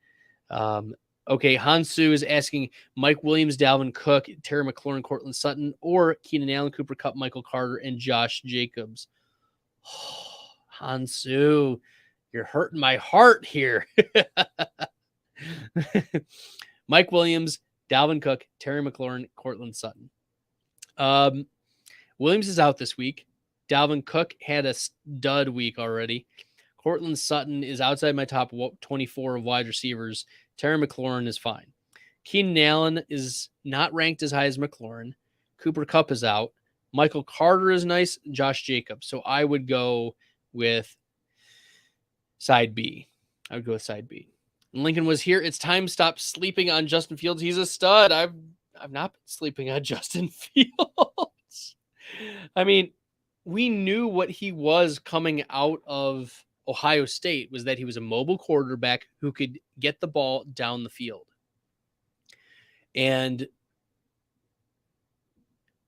Okay, Hansu is asking Mike Williams, Dalvin Cook, Terry McLaurin, Cortland Sutton, or Keenan Allen, Cooper Kupp, Michael Carter, and Josh Jacobs. Oh, Hansu, you're hurting my heart here. Mike Williams, Dalvin Cook, Terry McLaurin, Cortland Sutton. Williams is out this week. Dalvin Cook had a stud week already. Cortland Sutton is outside my top 24 of wide receivers. Terry McLaurin is fine. Keenan Allen is not ranked as high as McLaurin. Cooper Kupp is out. Michael Carter is nice. Josh Jacobs. So I would go with side B. And Lincoln was here. It's time to stop sleeping on Justin Fields. He's a stud. I've not been sleeping on Justin Fields. I mean, we knew what he was coming out of Ohio State, was that he was a mobile quarterback who could get the ball down the field. And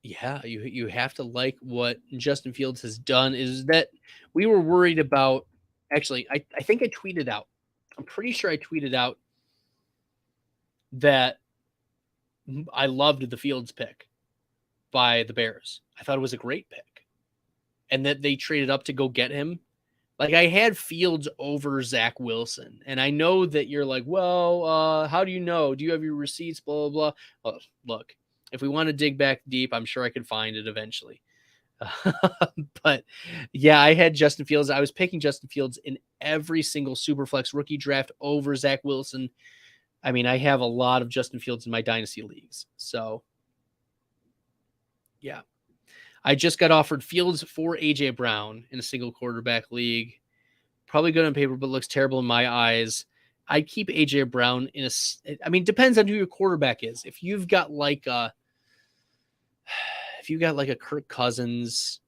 yeah, you have to like what Justin Fields has done. Is that we were worried about, actually, I think I tweeted out, I'm pretty sure I tweeted out that I loved the Fields pick by the Bears. I thought it was a great pick, and that they traded up to go get him. Like, I had Fields over Zach Wilson, and I know that you're like, well, how do you know? Do you have your receipts? Blah, blah, blah. Well, look, if we want to dig back deep, I'm sure I could find it eventually. But yeah, I had Justin Fields. I was picking Justin Fields in every single Superflex rookie draft over Zach Wilson. I mean, I have a lot of Justin Fields in my dynasty leagues. So yeah, I just got offered Fields for AJ Brown in a single quarterback league. Probably good on paper, but looks terrible in my eyes. I'd keep AJ Brown depends on who your quarterback is. If you've got like a Kirk Cousins,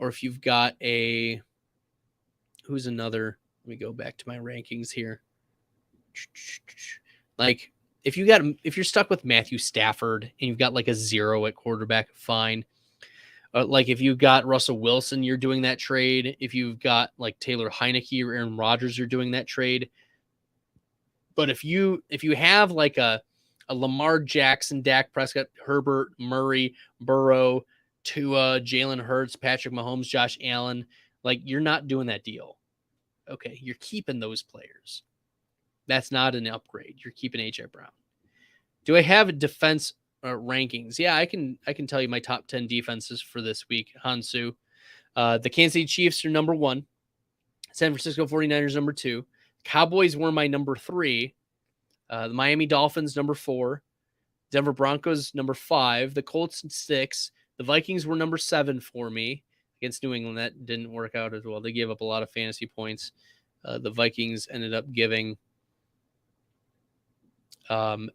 or if you've got who's another, let me go back to my rankings here. Like, if you're stuck with Matthew Stafford and you've got like a 0 at quarterback, fine. Like, if you've got Russell Wilson, you're doing that trade. If you've got like Taylor Heineke or Aaron Rodgers, you're doing that trade. But if you have like a Lamar Jackson, Dak Prescott, Herbert, Murray, Burrow, Tua, Jalen Hurts, Patrick Mahomes, Josh Allen, like, you're not doing that deal. Okay, you're keeping those players. That's not an upgrade. You're keeping AJ Brown. Do I have defense rankings? Yeah, I can tell you my top 10 defenses for this week, Hansu. The Kansas City Chiefs are number 1. San Francisco 49ers, number 2. Cowboys were my number 3. The Miami Dolphins, number 4. Denver Broncos, number 5. The Colts, 6. The Vikings were number 7 for me against New England. That didn't work out as well. They gave up a lot of fantasy points. The Vikings ended up giving they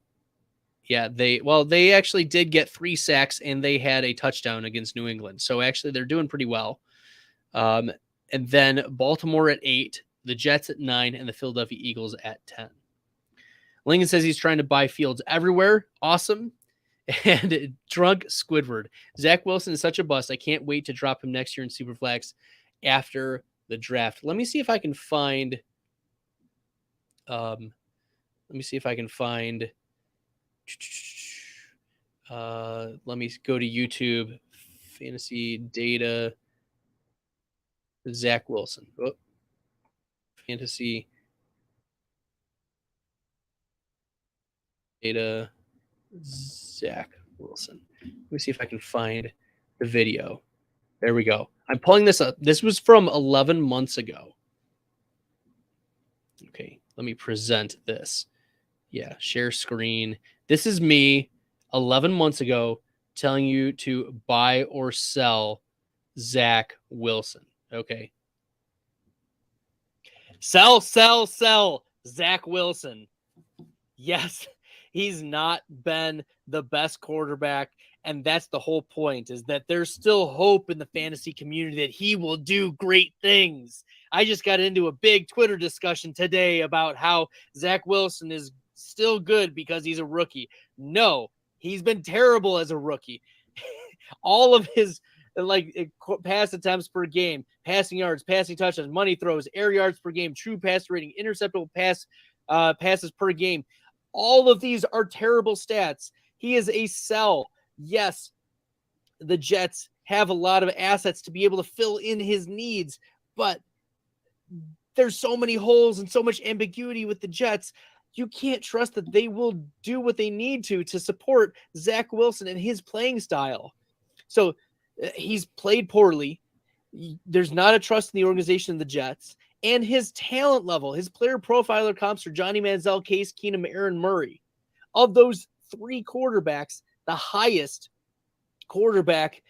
actually did get 3 sacks and they had a touchdown against New England. So actually they're doing pretty well. And then Baltimore at 8, the Jets at 9, and the Philadelphia Eagles at 10. Lincoln says he's trying to buy Fields everywhere. Awesome. And Drunk Squidward. Zach Wilson is such a bust. I can't wait to drop him next year in Superflex after the draft. Let me see if I can find let me go to YouTube. Fantasy data. Zach Wilson. Oh. Fantasy data. Zach Wilson. Let me see if I can find the video. There we go. I'm pulling this up. This was from 11 months ago. Okay, let me present this. Yeah, share screen. This is me 11 months ago telling you to buy or sell Zach Wilson. Okay. Sell Zach Wilson. Yes, he's not been the best quarterback. And that's the whole point, is that there's still hope in the fantasy community that he will do great things. I just got into a big Twitter discussion today about how Zach Wilson is still good because he's a rookie. No, he's been terrible as a rookie. All of his pass attempts per game, passing yards, passing touchdowns, money throws, air yards per game, true pass rating, interceptable passes per game. All of these are terrible stats. He is a sell. Yes, the Jets have a lot of assets to be able to fill in his needs, but there's so many holes and so much ambiguity with the Jets. You can't trust that they will do what they need to support Zach Wilson and his playing style. So he's played poorly. There's not a trust in the organization of the Jets. And his talent level, his player profiler comps are Johnny Manziel, Case Keenum, Aaron Murray. Of those 3 quarterbacks, the highest quarterback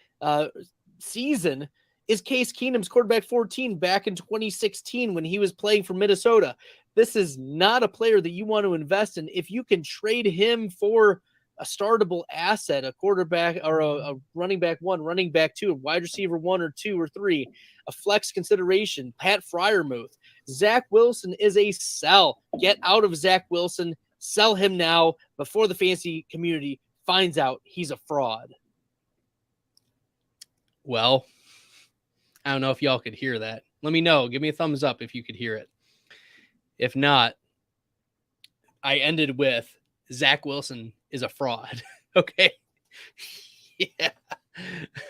season is Case Keenum's quarterback 14 back in 2016 when he was playing for Minnesota. This is not a player that you want to invest in. If you can trade him for a startable asset, a quarterback or a running back 1, running back 2, a wide receiver 1 or 2 or 3, a flex consideration, Pat Freiermuth. Zach Wilson is a sell. Get out of Zach Wilson. Sell him now before the fantasy community finds out he's a fraud. Well, I don't know if y'all could hear that. Let me know. Give me a thumbs up if you could hear it. If not, I ended with Zach Wilson is a fraud. Okay. Yeah.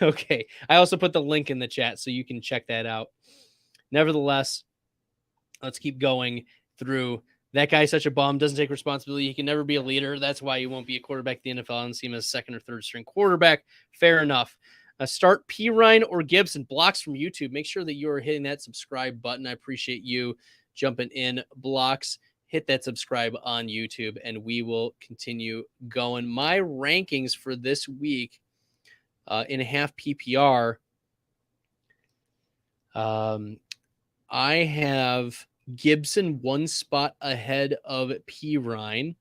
Okay. I also put the link in the chat so you can check that out. Nevertheless, let's keep going through. That guy's such a bum, doesn't take responsibility. He can never be a leader. That's why he won't be a quarterback in the NFL. I don't see him as second or third string quarterback. Fair enough. Start Pirine or Gibson. Blocks from YouTube. Make sure that you are hitting that subscribe button. I appreciate you jumping in. Blocks. Hit that subscribe on YouTube, and we will continue going. My rankings for this week in a half PPR, I have Gibson 1 spot ahead of Pirine.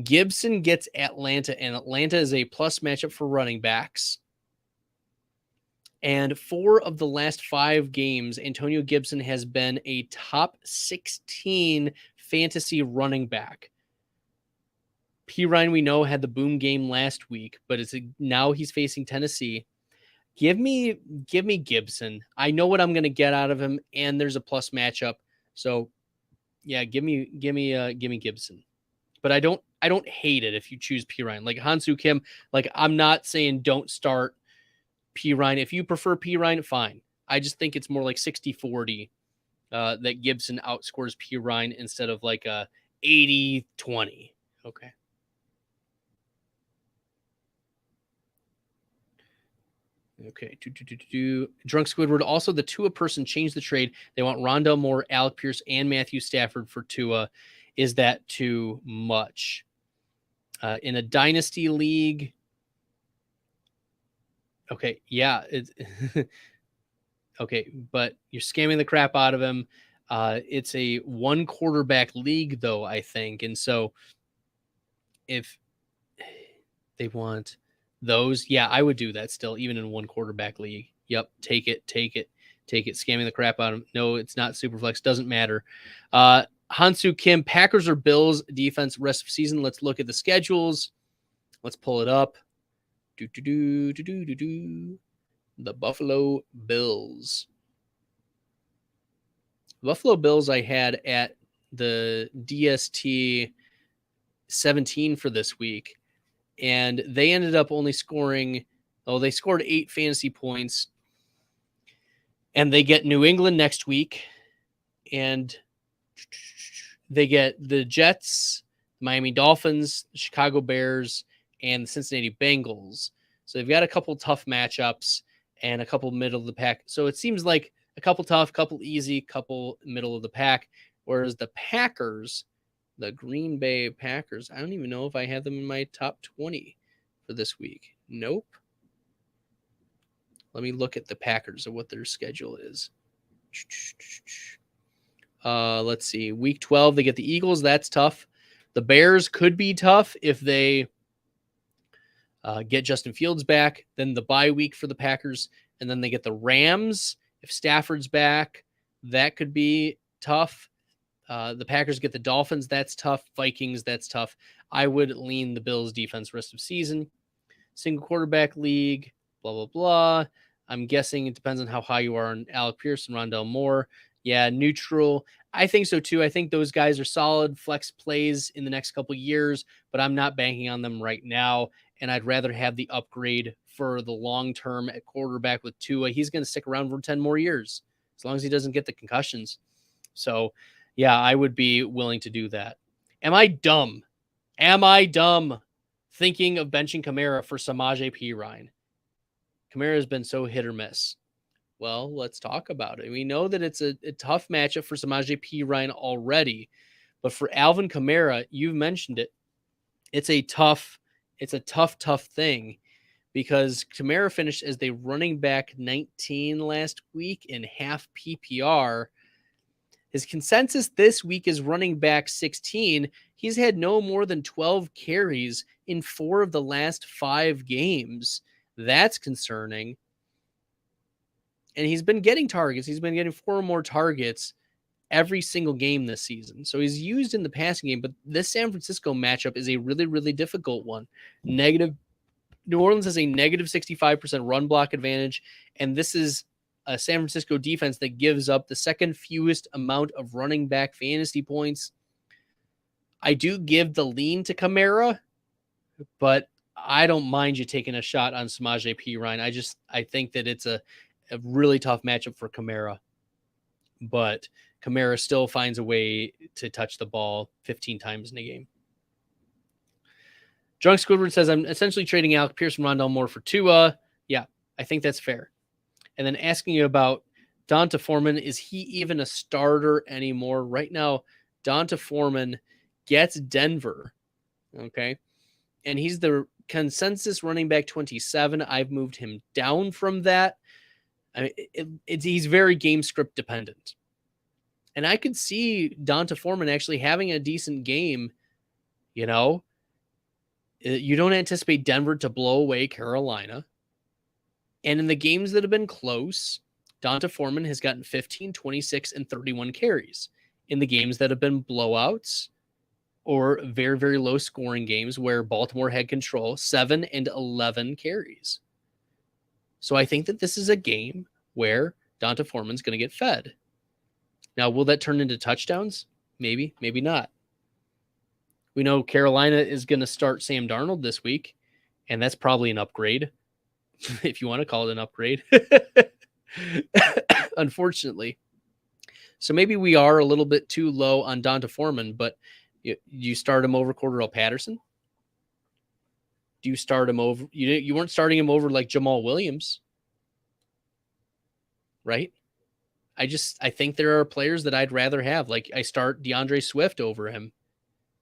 Gibson gets Atlanta, and Atlanta is a plus matchup for running backs. And 4 of the last 5 games, Antonio Gibson has been a top 16 fantasy running back. Pirine, we know, had the boom game last week, but now he's facing Tennessee. Give me Gibson. I know what I'm going to get out of him, and there's a plus matchup. So, yeah, give me Gibson. But I don't hate it if you choose Pirine. Like Hansu Kim, I'm not saying don't start Pirine. If you prefer Pirine, fine. I just think it's more like 60-40 that Gibson outscores Pirine instead of like a 80-20. Okay. Okay. Drunk Squidward. Also, the Tua person changed the trade. They want Rondell Moore, Alec Pierce, and Matthew Stafford for Tua. Is that too much? In a dynasty league. Okay. Yeah. It's okay. But you're scamming the crap out of him. It's a one quarterback league, though, I think. And so if they want those, yeah, I would do that still, even in one quarterback league. Yep, take it. Scamming the crap out of him. No, it's not Superflex. Doesn't matter. Hansu Kim, Packers or Bills defense rest of season. Let's look at the schedules. Let's pull it up. The Buffalo Bills. Buffalo Bills I had at the DST 17 for this week. And they ended up only scoring, they scored 8 fantasy points. And they get New England next week. And they get the Jets, Miami Dolphins, Chicago Bears, and the Cincinnati Bengals. So they've got a couple tough matchups and a couple middle of the pack. So it seems like a couple tough, couple easy, couple middle of the pack. Whereas the Packers, the Green Bay Packers, I don't even know if I have them in my top 20 for this week. Nope. Let me look at the Packers and what their schedule is. Let's see. Week 12, they get the Eagles. That's tough. The Bears could be tough if they get Justin Fields back. Then the bye week for the Packers. And then they get the Rams. If Stafford's back, that could be tough. The Packers get the Dolphins. That's tough. Vikings, that's tough. I would lean the Bills defense rest of season. Single quarterback league, blah, blah, blah. I'm guessing it depends on how high you are on Alec Pierce and Rondell Moore. Yeah, neutral. I think so too. I think those guys are solid flex plays in the next couple years, but I'm not banking on them right now. And I'd rather have the upgrade for the long term at quarterback with Tua. He's going to stick around for 10 more years as long as he doesn't get the concussions. So, yeah, I would be willing to do that. Am I dumb? Thinking of benching Kamara for Samaje Perine? Kamara has been so hit or miss. Well, let's talk about it. We know that it's a tough matchup for Samaje Perine already, but for Alvin Kamara, you've mentioned it. It's a tough thing because Kamara finished as the running back 19 last week in half PPR. His consensus this week is running back 16. He's had no more than 12 carries in 4 of the last 5 games. That's concerning. And he's been getting targets. He's been getting 4 or more targets every single game this season. So he's used in the passing game, but this San Francisco matchup is a really, really difficult one. New Orleans has a negative 65% run block advantage, and this is a San Francisco defense that gives up the second fewest amount of running back fantasy points. I do give the lean to Kamara, but I don't mind you taking a shot on Samaje Perine. I think that it's a really tough matchup for Kamara, but Kamara still finds a way to touch the ball 15 times in a game. Drunk Squidward says, I'm essentially trading Alec Pierce and Rondell Moore for Tua. Yeah, I think that's fair. And then asking you about Donta Foreman, is he even a starter anymore? Right now, Donta Foreman gets Denver, okay? And he's the consensus running back 27. I've moved him down from that. I mean, he's very game script dependent. And I could see Donta Foreman actually having a decent game. You know, you don't anticipate Denver to blow away Carolina. And in the games that have been close, Donta Foreman has gotten 15, 26, and 31 carries. In the games that have been blowouts or very, very low scoring games where Baltimore had control, 7 and 11 carries. So I think that this is a game where Donta Foreman's going to get fed. Now, will that turn into touchdowns? Maybe, maybe not. We know Carolina is going to start Sam Darnold this week, and that's probably an upgrade, if you want to call it an upgrade, unfortunately. So maybe we are a little bit too low on Donta Foreman, but you start him over Cordarrelle Patterson? Do you start him over? You weren't starting him over like Jamal Williams. right? I think there are players that I'd rather have. Like I start DeAndre Swift over him,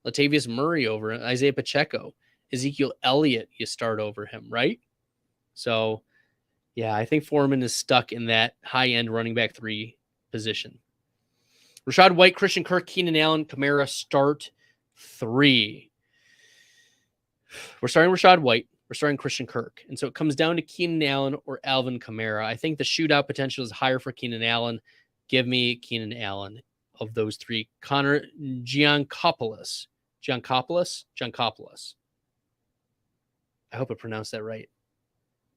Latavius Murray over him, Isaiah Pacheco, Ezekiel Elliott, you start over him, right? So, yeah, I think Foreman is stuck in that high-end running back 3 position. Rachaad White, Christian Kirk, Keenan Allen, Kamara start 3. We're starting Rachaad White. We're starting Christian Kirk. And so it comes down to Keenan Allen or Alvin Kamara. I think the shootout potential is higher for Keenan Allen. Give me Keenan Allen of those 3. Connor Giancopoulos. I hope I pronounced that right.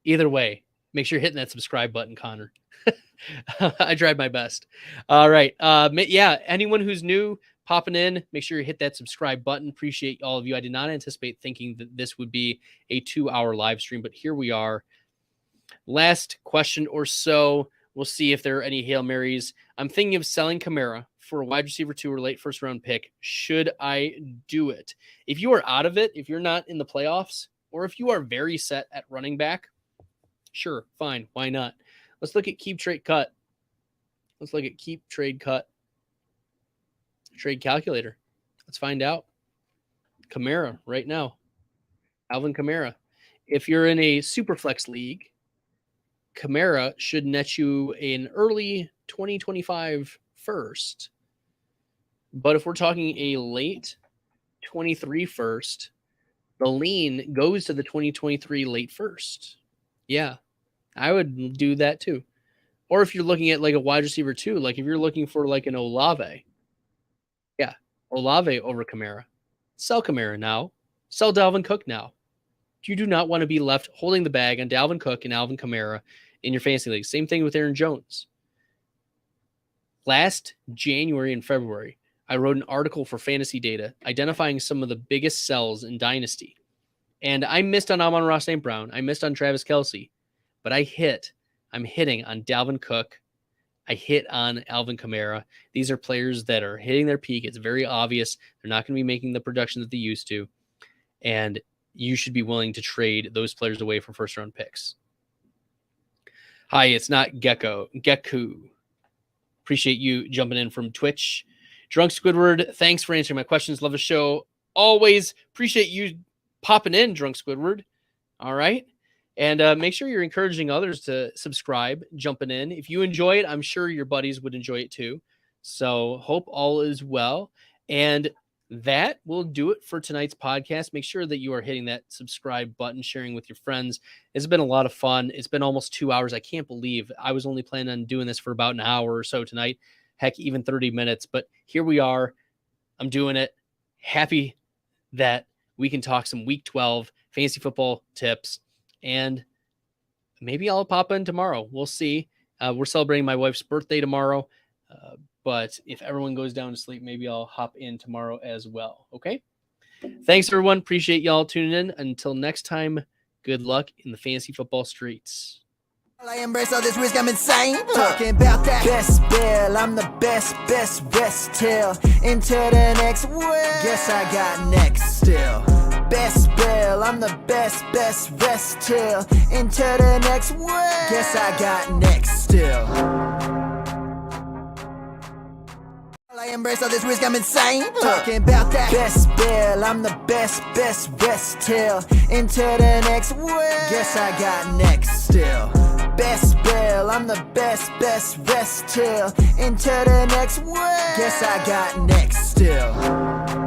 Either way, make sure you're hitting that subscribe button, Connor. I tried my best. All right. Yeah, anyone who's new popping in, make sure you hit that subscribe button. Appreciate all of you. I did not anticipate thinking that this would be a 2-hour live stream, but here we are. Last question or so. We'll see if there are any Hail Marys. I'm thinking of selling Kamara for a wide receiver 2 or late first round pick. Should I do it? If you are out of it, if you're not in the playoffs, or if you are very set at running back, sure, fine. Why not? Let's look at keep, trade, cut. Let's look at keep, trade, cut. Trade calculator. Let's find out. Kamara right now. Alvin Kamara. If you're in a Superflex league, Kamara should net you an early 2025 first. But if we're talking a late 23 first, the lean goes to the 2023 late first. Yeah, I would do that too. Or if you're looking at like a wide receiver 2, like if you're looking for like an Olave, yeah, Olave over Kamara. Sell Kamara now. Sell Dalvin Cook now. You do not want to be left holding the bag on Dalvin Cook and Alvin Kamara in your fantasy league. Same thing with Aaron Jones. Last January and February, I wrote an article for Fantasy Data identifying some of the biggest sells in Dynasty. And I missed on Amon-Ra St. Brown. I missed on Travis Kelce. But I'm hitting on Dalvin Cook. I hit on Alvin Kamara. These are players that are hitting their peak. It's very obvious. They're not going to be making the production that they used to. And you should be willing to trade those players away for first-round picks. Hi, it's not Geku. Appreciate you jumping in from Twitch. Drunk Squidward, thanks for answering my questions. Love the show. Always appreciate you popping in, Drunk Squidward. All right. And make sure you're encouraging others to subscribe, jumping in. If you enjoy it, I'm sure your buddies would enjoy it too. So hope all is well. And that will do it for tonight's podcast. Make sure that you are hitting that subscribe button, sharing with your friends. It's been a lot of fun. It's been almost 2 hours. I can't believe I was only planning on doing this for about an hour or so tonight. Heck, even 30 minutes. But here we are. I'm doing it. Happy that we can talk some Week 12 fantasy football tips. And maybe I'll pop in tomorrow. We'll see. We're celebrating my wife's birthday tomorrow. But if everyone goes down to sleep, maybe I'll hop in tomorrow as well. Okay. Thanks, everyone. Appreciate y'all tuning in. Until next time, good luck in the fantasy football streets. I embrace all this risk, I'm insane. Talking about that best bill, I'm the best rest till into the next world. Guess I got next still. Best bill, I'm the best rest till into the next world. Guess I got next still. I embrace all this risk, I'm insane. Talking about that best bill, I'm the best rest till into the next world. Guess I got next still. Best bill, I'm the best rest till into the next world. Guess I got next still.